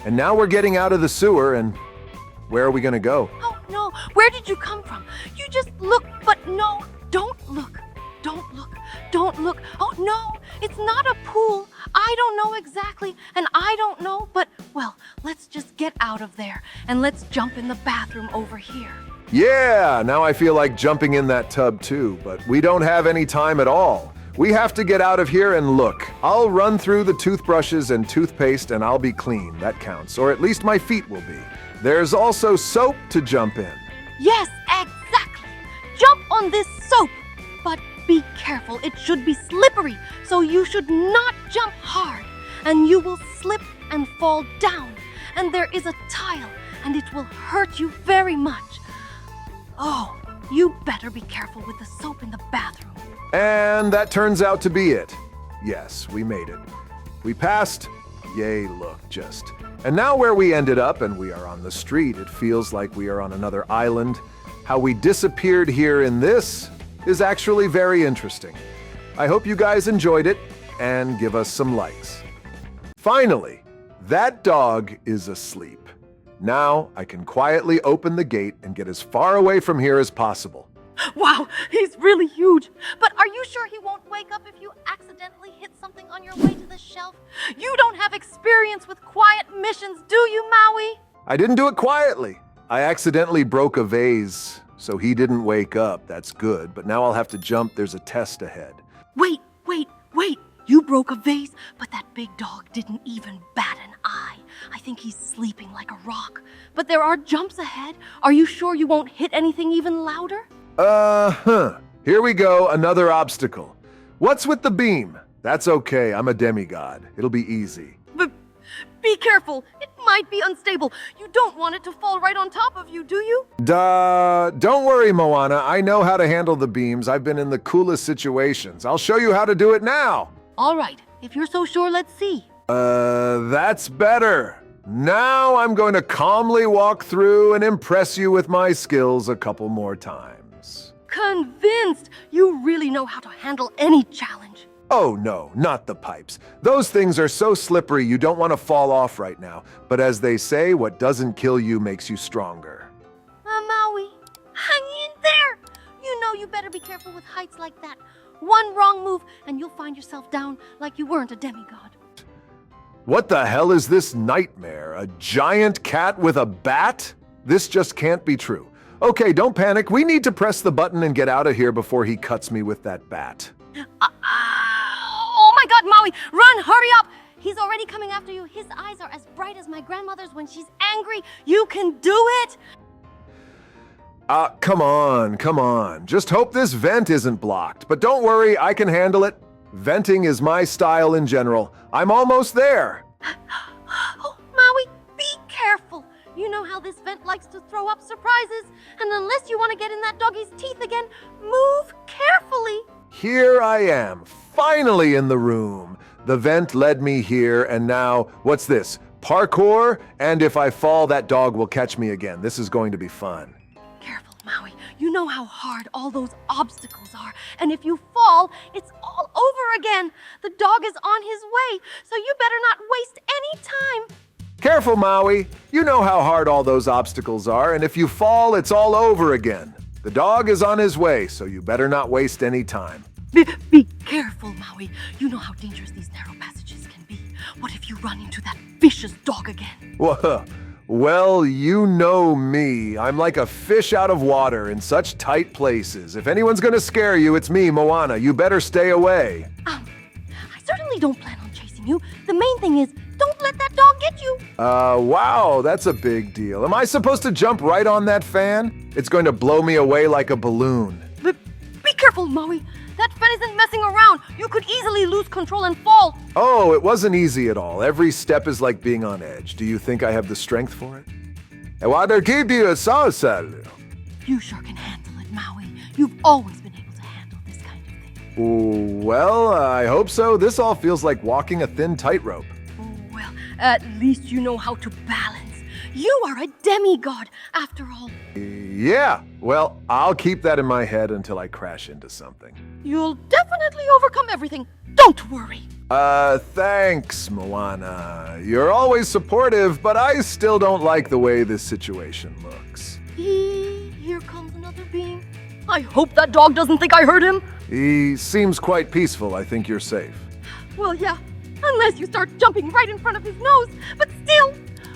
And now we're getting out of the sewer, and where are we gonna go? Oh no, where did you come from? You just look, but no, don't look. Don't look. Don't look. Oh no, it's not a pool. I don't know exactly, and I don't know, but, well, let's just get out of there, and let's jump in the bathroom over here. Yeah, now I feel like jumping in that tub too, but we don't have any time at all. We have to get out of here and look. I'll run through the toothbrushes and toothpaste and I'll be clean, that counts, or at least my feet will be. There's also soap to jump in. Yes, exactly. Jump on this soap, but be careful, it should be slippery, so you should not jump hard, and you will slip and fall down, and there is a tile, and it will hurt you very much. Oh, you better be careful with the soap in the bathroom. And that turns out to be it. Yes, we made it. We passed. Yay, look, just. And now where we ended up, and we are on the street, it feels like we are on another island. How we disappeared here in this is actually very interesting. I hope you guys enjoyed it, and give us some likes. Finally, that dog is asleep. Now I can quietly open the gate and get as far away from here as possible. Wow, he's really huge. But are you sure he won't wake up if you accidentally hit something on your way to the shelf? You don't have experience with quiet missions, do you, Maui? I didn't do it quietly. I accidentally broke a vase, so he didn't wake up. That's good, but now I'll have to jump. There's a test ahead. Wait. You broke a vase, but that big dog didn't even bat an eye. I think he's sleeping like a rock. But there are jumps ahead. Are you sure you won't hit anything even louder? Here we go, another obstacle. What's with the beam? That's okay, I'm a demigod. It'll be easy. But be careful. It might be unstable. You don't want it to fall right on top of you, do you? Don't worry, Moana. I know how to handle the beams. I've been in the coolest situations. I'll show you how to do it now. All right, if you're so sure, let's see. That's better. Now I'm going to calmly walk through and impress you with my skills a couple more times. Convinced! You really know how to handle any challenge. Oh no, not the pipes. Those things are so slippery you don't want to fall off right now. But as they say, what doesn't kill you makes you stronger. Maui, hang in there. You know you better be careful with heights like that. One wrong move and you'll find yourself down like you weren't a demigod. What the hell is this nightmare? A giant cat with a bat? This just can't be true. Okay, don't panic. We need to press the button and get out of here before he cuts me with that bat. Oh my God, Maui, run, hurry up. He's already coming after you. His eyes are as bright as my grandmother's when she's angry. You can do it. Come on. Just hope this vent isn't blocked. But don't worry, I can handle it. Venting is my style in general. I'm almost there. Oh, Maui, be careful. You know how this vent likes to throw up surprises. And unless you want to get in that doggy's teeth again, move carefully. Here I am, finally in the room. The vent led me here, and now, what's this? Parkour? And if I fall, that dog will catch me again. This is going to be fun. Careful, Maui. You know how hard all those obstacles are. And if you fall, it's all over again. The dog is on his way, so you better not waste any time. Careful, Maui. You know how hard all those obstacles are, and if you fall, it's all over again. The dog is on his way, so you better not waste any time. Be careful, Maui. You know how dangerous these narrow passages can be. What if you run into that vicious dog again? Well, you know me. I'm like a fish out of water in such tight places. If anyone's gonna scare you, it's me, Moana. You better stay away. I certainly don't plan on chasing you. The main thing is, don't let that dog get you. Wow, that's a big deal. Am I supposed to jump right on that fan? It's going to blow me away like a balloon. Be careful, Maui. That fan isn't messing around. You could easily lose control and fall. Oh, it wasn't easy at all. Every step is like being on edge. Do you think I have the strength for it? You sure can handle it, Maui. You've always been able to handle this kind of thing. Well, I hope so. This all feels like walking a thin tightrope. Well, at least you know how to balance. You are a demigod, after all. Yeah, well, I'll keep that in my head until I crash into something. You'll definitely overcome everything. Don't worry. Thanks, Moana. You're always supportive, but I still don't like the way this situation looks. Here comes another being. I hope that dog doesn't think I hurt him. He seems quite peaceful. I think you're safe. Well, yeah, unless you start jumping right in front of his nose. But still,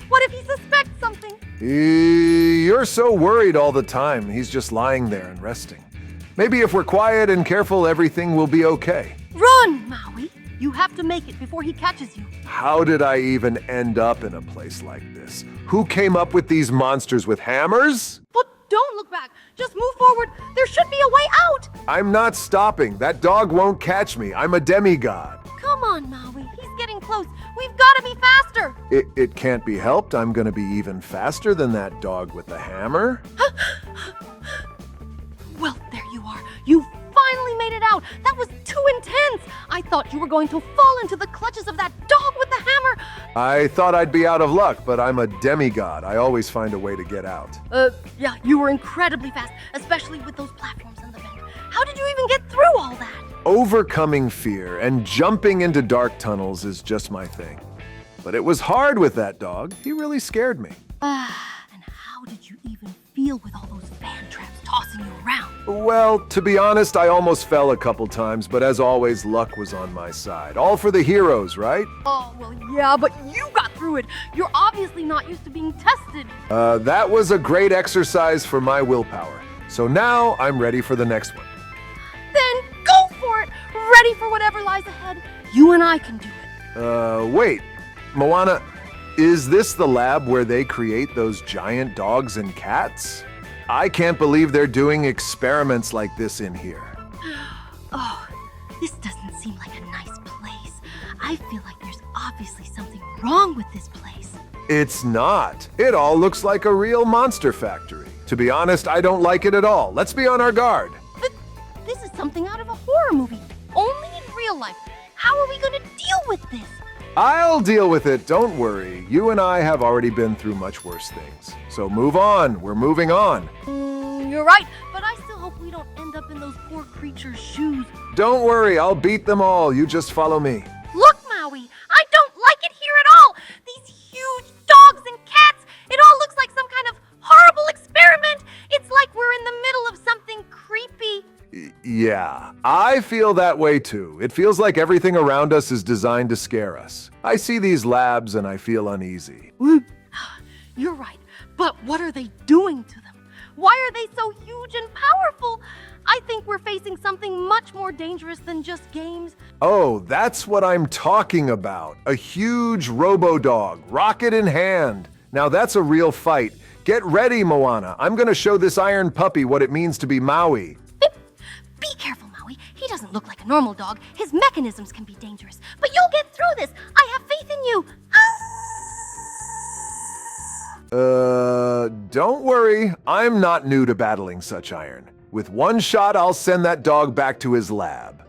what if he suspects something? You're so worried all the time. He's just lying there and resting. Maybe if we're quiet and careful, everything will be okay. Run, Maui. You have to make it before he catches you. How did I even end up in a place like this? Who came up with these monsters with hammers? But don't look back. Just move forward. There should be a way out. I'm not stopping. That dog won't catch me. I'm a demigod. Come on, Maui. He's getting close. We've got to be faster. It can't be helped. I'm going to be even faster than that dog with the hammer. Well, there you are. You finally made it out. That was too intense. I thought you were going to fall into the clutches of that dog with the hammer. I thought I'd be out of luck, but I'm a demigod. I always find a way to get out. Yeah, you were incredibly fast, especially with those platforms in the vent. How did you even get through all that? Overcoming fear and jumping into dark tunnels is just my thing. But it was hard with that dog. He really scared me. And how did you even feel with all those fan traps tossing you around? Well, to be honest, I almost fell a couple times, but as always, luck was on my side. All for the heroes, right? Oh, well, yeah, but you got through it. You're obviously not used to being tested. That was a great exercise for my willpower. So now I'm ready for the next one. Then go for it. Ready for whatever lies ahead. You and I can do it. Wait. Moana, is this the lab where they create those giant dogs and cats? I can't believe they're doing experiments like this in here. Oh, this doesn't seem like a nice place. I feel like there's obviously something wrong with this place. It's not. It all looks like a real monster factory. To be honest, I don't like it at all. Let's be on our guard. But this is something out of a horror movie. Only in real life. How are we going to deal with this? I'll deal with it, don't worry. You and I have already been through much worse things. So move on, we're moving on. You're right, but I still hope we don't end up in those poor creatures' shoes. Don't worry, I'll beat them all. You just follow me. Look, Maui, I don't like it here at all. These huge dogs and cats, it all looks like some kind of horrible experiment. It's like we're in the middle of something creepy. Yeah, I feel that way too. It feels like everything around us is designed to scare us. I see these labs and I feel uneasy. You're right, but what are they doing to them? Why are they so huge and powerful? I think we're facing something much more dangerous than just games. Oh, that's what I'm talking about. A huge robo-dog, rocket in hand. Now that's a real fight. Get ready, Moana. I'm gonna show this iron puppy what it means to be Maui. Be careful, Maui. He doesn't look like a normal dog. His mechanisms can be dangerous. But you'll get through this. I have faith in you. Don't worry. I'm not new to battling such iron. With one shot, I'll send that dog back to his lab.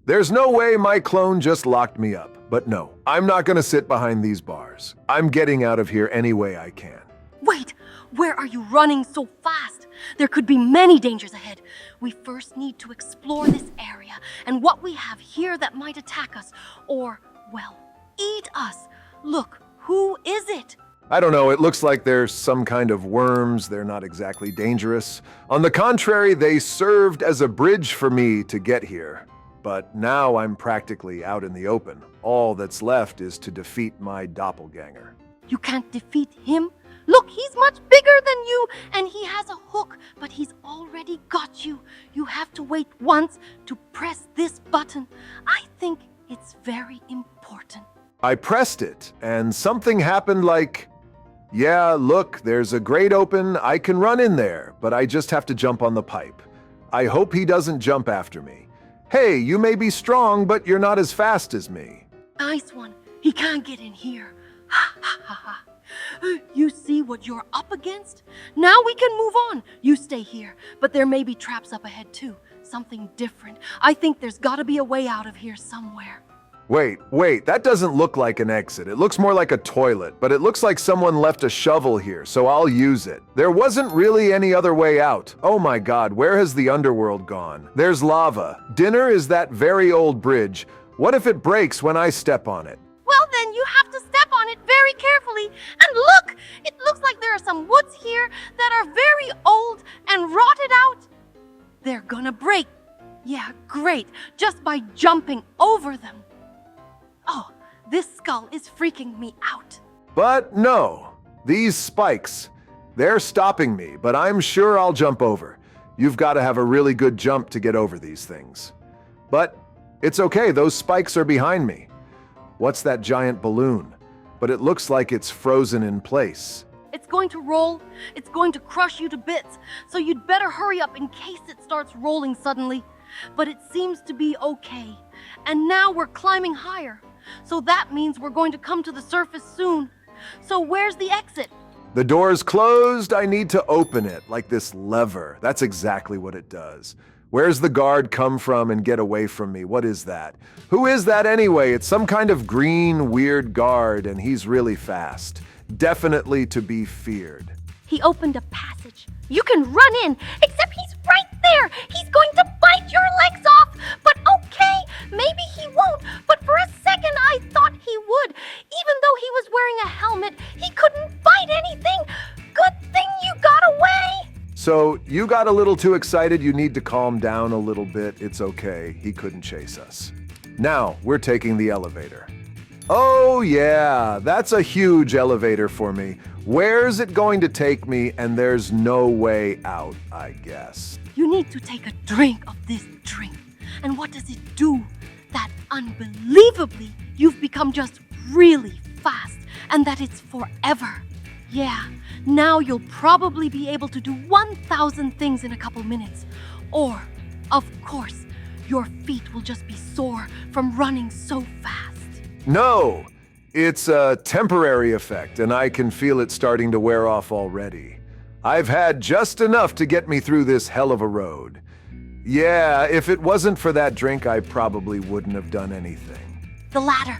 There's no way my clone just locked me up. But no, I'm not gonna sit behind these bars. I'm getting out of here any way I can. Wait, where are you running so fast? There could be many dangers ahead. We first need to explore this area and what we have here that might attack us or, well, eat us. Look, who is it? I don't know, it looks like they're some kind of worms. They're not exactly dangerous. On the contrary, they served as a bridge for me to get here. But now I'm practically out in the open. All that's left is to defeat my doppelganger. You can't defeat him. Look, he's much bigger than you, and he has a hook, but he's already got you. You have to wait once to press this button. I think it's very important. I pressed it, and something happened like, yeah, look, there's a grate open. I can run in there, but I just have to jump on the pipe. I hope he doesn't jump after me. Hey, you may be strong, but you're not as fast as me. Nice one. He can't get in here. Ha ha ha ha. You see what you're up against? Now we can move on. You stay here, but there may be traps up ahead too. Something different. I think there's gotta be a way out of here somewhere. Wait, that doesn't look like an exit. It looks more like a toilet, but it looks like someone left a shovel here, so I'll use it. There wasn't really any other way out. Oh my God, where has the underworld gone? There's lava. Dinner is that very old bridge. What if it breaks when I step on it? Well, then you have to step on it very carefully. And look, it looks like there are some woods here that are very old and rotted out. They're gonna break. Yeah, great, just by jumping over them. Oh, this skull is freaking me out. But no, these spikes, they're stopping me, but I'm sure I'll jump over. You've got to have a really good jump to get over these things. But it's okay, those spikes are behind me. What's that giant balloon? But it looks like it's frozen in place. It's going to roll. It's going to crush you to bits. So you'd better hurry up in case it starts rolling suddenly. But it seems to be okay. And now we're climbing higher. So that means we're going to come to the surface soon. So where's the exit? The door's closed. I need to open it, like this lever. That's exactly what it does. Where's the guard come from and get away from me? What is that? Who is that anyway? It's some kind of green, weird guard, and he's really fast. Definitely to be feared. He opened a passage. You can run in, except he's right there. He's going to bite your legs off. But okay, maybe he won't. But for a second, I thought he would. Even though he was wearing a helmet, he couldn't bite anything. Good thing you got away. So you got a little too excited. You need to calm down a little bit. It's okay. He couldn't chase us. Now we're taking the elevator. Oh yeah, that's a huge elevator for me. Where's it going to take me? And there's no way out, I guess. You need to take a drink of this drink. And what does it do? That unbelievably, you've become just really fast, and that it's forever. Yeah, now you'll probably be able to do 1,000 things in a couple minutes. Or, of course, your feet will just be sore from running so fast. No, it's a temporary effect, and I can feel it starting to wear off already. I've had just enough to get me through this hell of a road. Yeah, if it wasn't for that drink, I probably wouldn't have done anything. The ladder.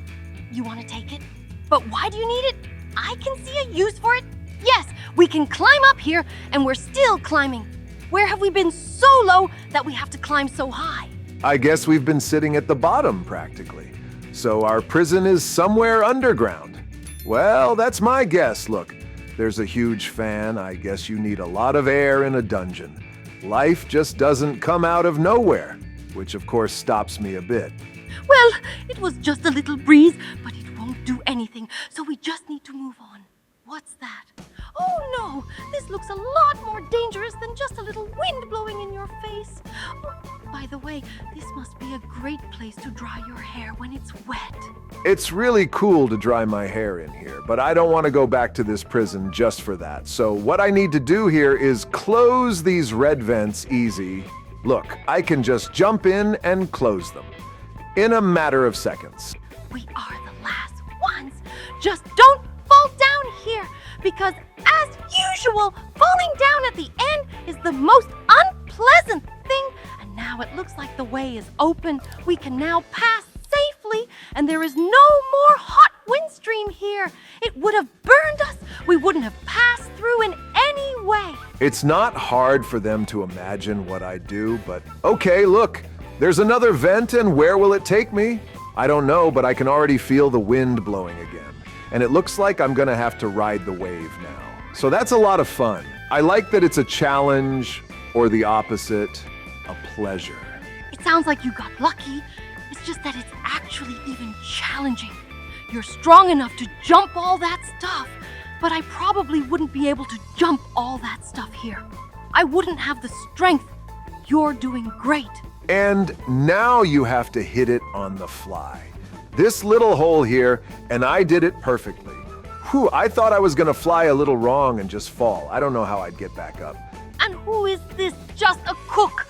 You want to take it? But why do you need it? I can see a use for it. Yes, we can climb up here, and we're still climbing. Where have we been so low that we have to climb so high? I guess we've been sitting at the bottom, practically. So our prison is somewhere underground. Well, that's my guess. Look, there's a huge fan. I guess you need a lot of air in a dungeon. Life just doesn't come out of nowhere, which of course stops me a bit. Well, it was just a little breeze, but it won't do anything, so we just need to move on. What's that? Oh no, this looks a lot more dangerous than just a little wind blowing in your face. Oh, by the way, this must be a great place to dry your hair when it's wet. It's really cool to dry my hair in here, but I don't want to go back to this prison just for that. So what I need to do here is close these red vents easy. Look, I can just jump in and close them in a matter of seconds. We are the last ones. Just don't fall down here, because as usual, falling down at the end is the most unpleasant thing. And now it looks like the way is open. We can now pass safely, and there is no more hot wind stream here. It would have burned us. We wouldn't have passed through in any way. It's not hard for them to imagine what I do, but okay, look, there's another vent, and where will it take me? I don't know, but I can already feel the wind blowing again. And it looks like I'm gonna have to ride the wave now. So that's a lot of fun. I like that it's a challenge, or the opposite, a pleasure. It sounds like you got lucky. It's just that it's actually even challenging. You're strong enough to jump all that stuff, but I probably wouldn't be able to jump all that stuff here. I wouldn't have the strength. You're doing great. And now you have to hit it on the fly. This little hole here, and I did it perfectly. Whew, I thought I was gonna fly a little wrong and just fall. I don't know how I'd get back up. And who is this? Just a cook.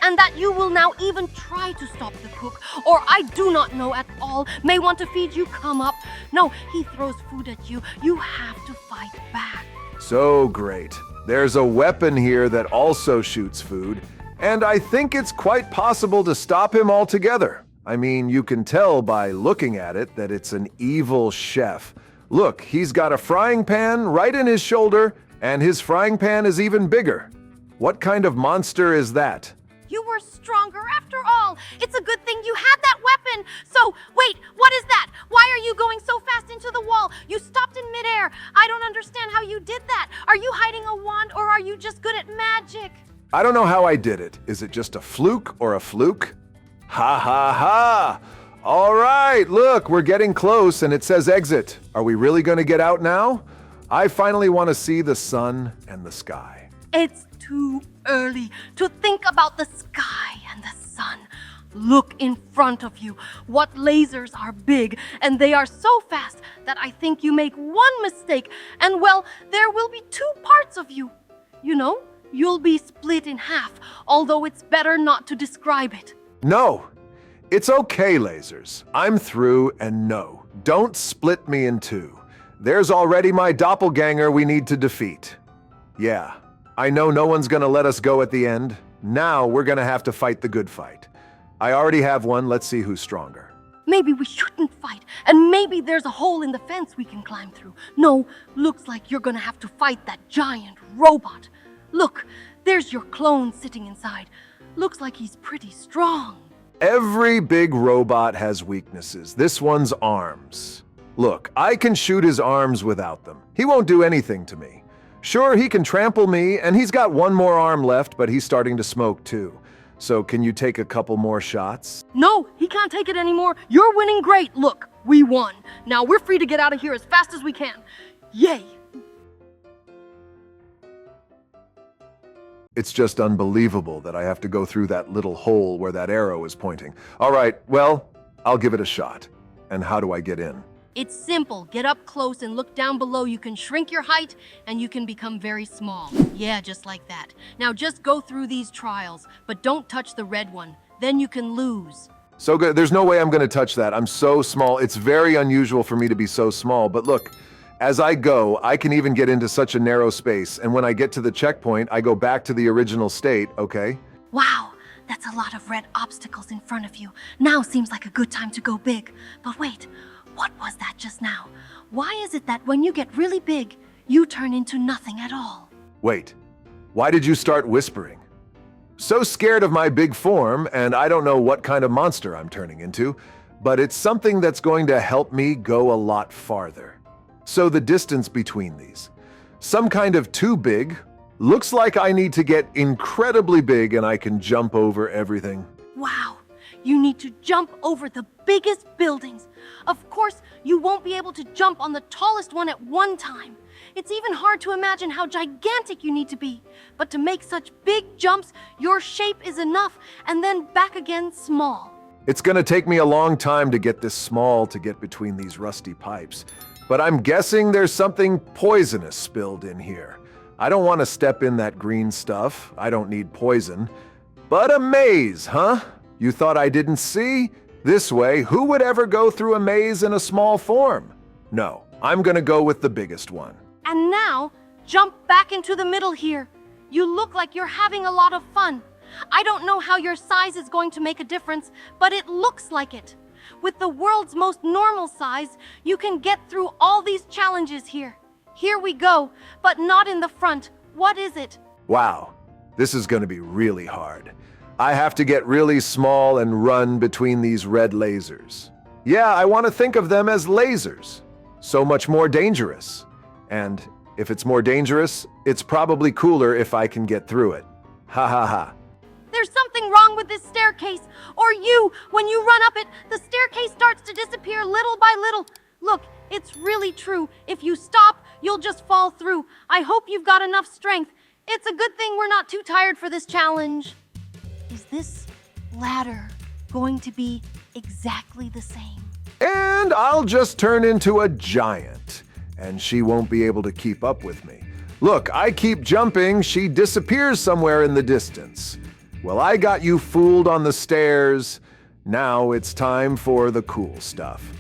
And that you will now even try to stop the cook, or I do not know at all, may want to feed you, come up. No, he throws food at you. You have to fight back. So great. There's a weapon here that also shoots food, and I think it's quite possible to stop him altogether. I mean, you can tell by looking at it that it's an evil chef. Look, he's got a frying pan right in his shoulder, and his frying pan is even bigger. What kind of monster is that? You were stronger after all. It's a good thing you had that weapon. So, wait, what is that? Why are you going so fast into the wall? You stopped in midair. I don't understand how you did that. Are you hiding a wand, or are you just good at magic? I don't know how I did it. Is it just a fluke or a fluke? Ha ha ha! All right, look, we're getting close and it says exit. Are we really going to get out now? I finally want to see the sun and the sky. It's too early to think about the sky and the sun. Look in front of you. What lasers are big, and they are so fast that I think you make one mistake, and well, there will be two parts of you. You know, you'll be split in half, although it's better not to describe it. No, it's okay, lasers. I'm through, and no, don't split me in two. There's already my doppelganger we need to defeat. Yeah, I know no one's gonna let us go at the end. Now we're gonna have to fight the good fight. I already have one. Let's see who's stronger. Maybe we shouldn't fight, and maybe there's a hole in the fence we can climb through. No, looks like you're gonna have to fight that giant robot. Look, there's your clone sitting inside. Looks like he's pretty strong. Every big robot has weaknesses. This one's arms. Look, I can shoot his arms without them. He won't do anything to me. Sure, he can trample me, and he's got one more arm left, but he's starting to smoke too. So can you take a couple more shots? No, he can't take it anymore. You're winning great. Look, we won. Now we're free to get out of here as fast as we can. Yay! It's just unbelievable that I have to go through that little hole where that arrow is pointing. All right, well, I'll give it a shot. And how do I get in? It's simple. Get up close and look down below. You can shrink your height and you can become very small. Yeah, just like that. Now just go through these trials, but don't touch the red one. Then you can lose. So good. There's no way I'm going to touch that. I'm so small. It's very unusual for me to be so small. But look, as I go, I can even get into such a narrow space. And when I get to the checkpoint, I go back to the original state, okay? Wow, that's a lot of red obstacles in front of you. Now seems like a good time to go big. But wait, what was that just now? Why is it that when you get really big, you turn into nothing at all. Wait, why did you start whispering? So scared of my big form, and I don't know what kind of monster I'm turning into, but it's something that's going to help me go a lot farther. So the distance between these. Some kind of too big. Looks like I need to get incredibly big and I can jump over everything. Wow, you need to jump over the biggest buildings. Of course, you won't be able to jump on the tallest one at one time. It's even hard to imagine how gigantic you need to be. But to make such big jumps, your shape is enough, and then back again small. It's gonna take me a long time to get this small to get between these rusty pipes. But I'm guessing there's something poisonous spilled in here. I don't want to step in that green stuff. I don't need poison. But a maze, huh? You thought I didn't see? This way, who would ever go through a maze in a small form? No, I'm gonna go with the biggest one. And now, jump back into the middle here. You look like you're having a lot of fun. I don't know how your size is going to make a difference, but it looks like it. With the world's most normal size, you can get through all these challenges here. Here we go, but not in the front. What is it? Wow, this is gonna be really hard. I have to get really small and run between these red lasers. Yeah, I want to think of them as lasers. So much more dangerous. And if it's more dangerous, it's probably cooler if I can get through it. Ha ha ha. There's something wrong with this staircase. Or you, when you run up it, the staircase starts to disappear little by little. Look, it's really true. If you stop, you'll just fall through. I hope you've got enough strength. It's a good thing we're not too tired for this challenge. Is this ladder going to be exactly the same? And I'll just turn into a giant, and she won't be able to keep up with me. Look, I keep jumping, she disappears somewhere in the distance. Well, I got you fooled on the stairs. Now it's time for the cool stuff.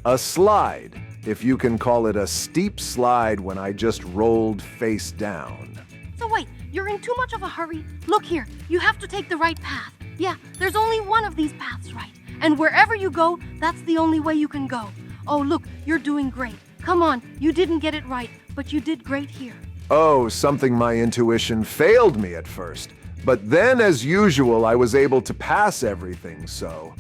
A slide, if you can call it a steep slide when I just rolled face down. So wait, you're in too much of a hurry? Look here, you have to take the right path. Yeah, there's only one of these paths right. And wherever you go, that's the only way you can go. Oh, look, you're doing great. Come on, you didn't get it right, but you did great here. Oh, something my intuition failed me at first. But then, as usual, I was able to pass everything, so.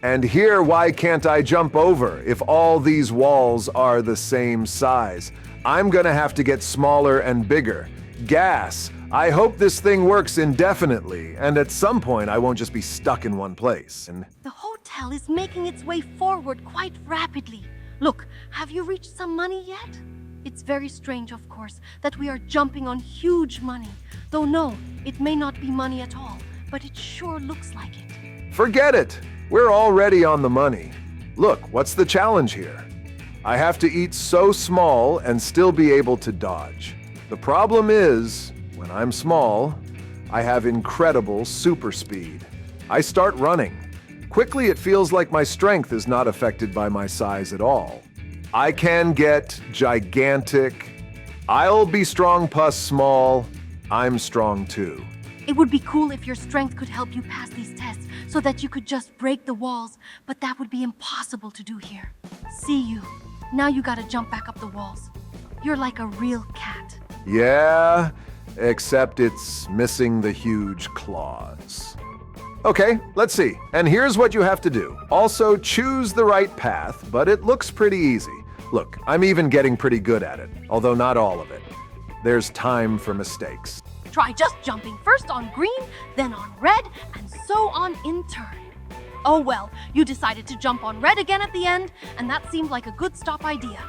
And here, why can't I jump over if all these walls are the same size? I'm gonna have to get smaller and bigger. Gas. I hope this thing works indefinitely, and at some point I won't just be stuck in one place. And The hotel is making its way forward quite rapidly. Look, have you reached some money yet? It's very strange, of course, that we are jumping on huge money. Though no, it may not be money at all, but it sure looks like it. forget it. We're already on the money. Look, what's the challenge here? I have to eat so small and still be able to dodge. The problem is, when I'm small, I have incredible super speed. I start running. Quickly, it feels like my strength is not affected by my size at all. I can get gigantic. I'll be strong plus small. I'm strong too. It would be cool if your strength could help you pass these tests so that you could just break the walls, but that would be impossible to do here. See you. Now you gotta jump back up the walls. You're like a real cat. Yeah, except it's missing the huge claws. Okay, let's see. And here's what you have to do. Also, choose the right path, but it looks pretty easy. Look, I'm even getting pretty good at it, although not all of it. There's time for mistakes. Try just jumping first on green, then on red, and so on in turn. Oh well, you decided to jump on red again at the end, and that seemed like a good stop idea.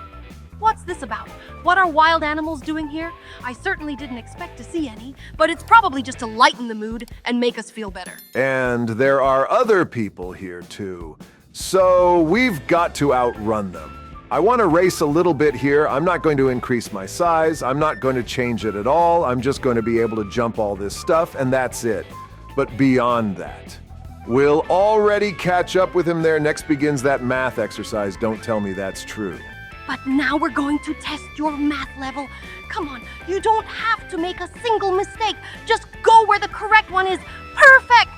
What's this about? What are wild animals doing here? I certainly didn't expect to see any, but it's probably just to lighten the mood and make us feel better. And there are other people here too. So we've got to outrun them. I want to race a little bit here. I'm not going to increase my size. I'm not going to change it at all. I'm just going to be able to jump all this stuff, and that's it. But beyond that, we'll already catch up with him there. Next begins that math exercise. Don't tell me that's true. But now we're going to test your math level. Come on, you don't have to make a single mistake. Just go where the correct one is. Perfect!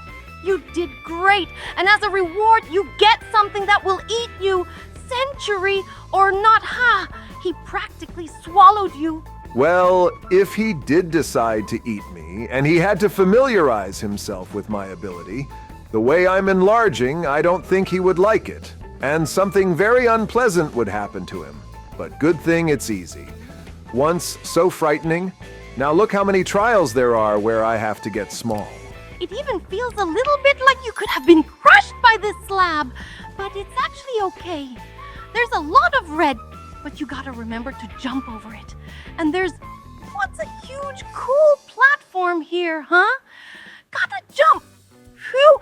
You did great. And as a reward, you get something that will eat you. Century or not, ha! He practically swallowed you. Well, if he did decide to eat me, and he had to familiarize himself with my ability, the way I'm enlarging, I don't think he would like it. And something very unpleasant would happen to him. But good thing it's easy. Once so frightening, now look how many trials there are where I have to get small. It even feels a little bit like you could have been crushed by this slab, but it's actually okay. There's a lot of red, but you gotta remember to jump over it. And there's what's a huge, cool platform here, huh? Gotta jump. Phew,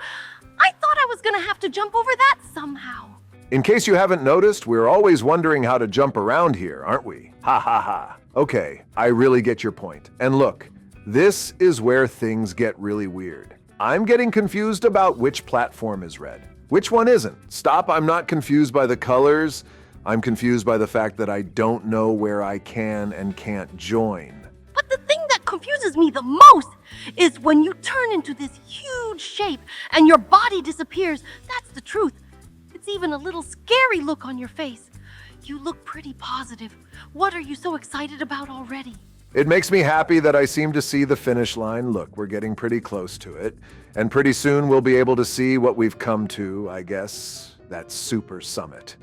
I thought I was gonna have to jump over that somehow. In case you haven't noticed, we're always wondering how to jump around here, aren't we? Ha ha ha. Okay, I really get your point. And look, this is where things get really weird. I'm getting confused about which platform is red. Which one isn't? Stop, I'm not confused by the colors. I'm confused by the fact that I don't know where I can and can't join. But the thing that confuses me the most is when you turn into this huge shape and your body disappears. That's the truth. It's even a little scary look on your face. You look pretty positive. What are you so excited about already? It makes me happy that I seem to see the finish line. Look, we're getting pretty close to it. And pretty soon we'll be able to see what we've come to, I guess, that super summit.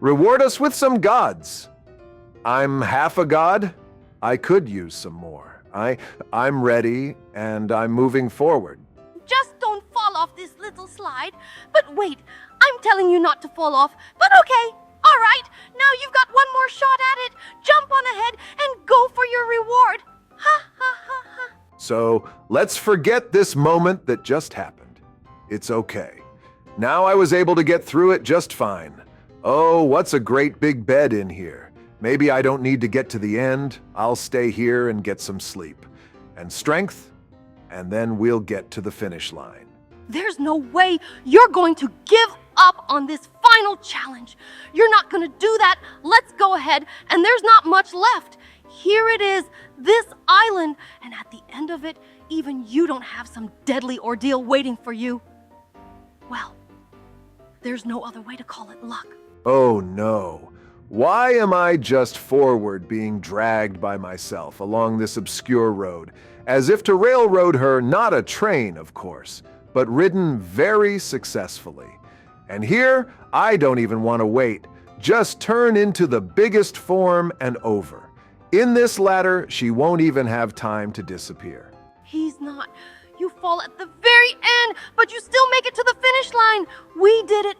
Reward us with some gods. I'm half a god. I could use some more. I'm ready, and I'm moving forward. Just don't fall off this little slide. But wait, I'm telling you not to fall off. But okay, all right. Now you've got one more shot at it. Jump on ahead and go for your reward. Ha ha ha ha. So let's forget this moment that just happened. It's okay. Now I was able to get through it just fine. Oh, what's a great big bed in here. Maybe I don't need to get to the end. I'll stay here and get some sleep. And strength, and then we'll get to the finish line. There's no way you're going to give up on this final challenge. You're not going to do that. Let's go ahead, and there's not much left. Here it is, this island, and at the end of it, even you don't have some deadly ordeal waiting for you. Well, there's no other way to call it luck. Oh no. Why am I just forward being dragged by myself along this obscure road, as if to railroad her, not a train, of course, but ridden very successfully? And here, I don't even want to wait. Just turn into the biggest form and over. In this ladder, she won't even have time to disappear. He's not. You fall at the very end, but you still make it to the finish line. We did it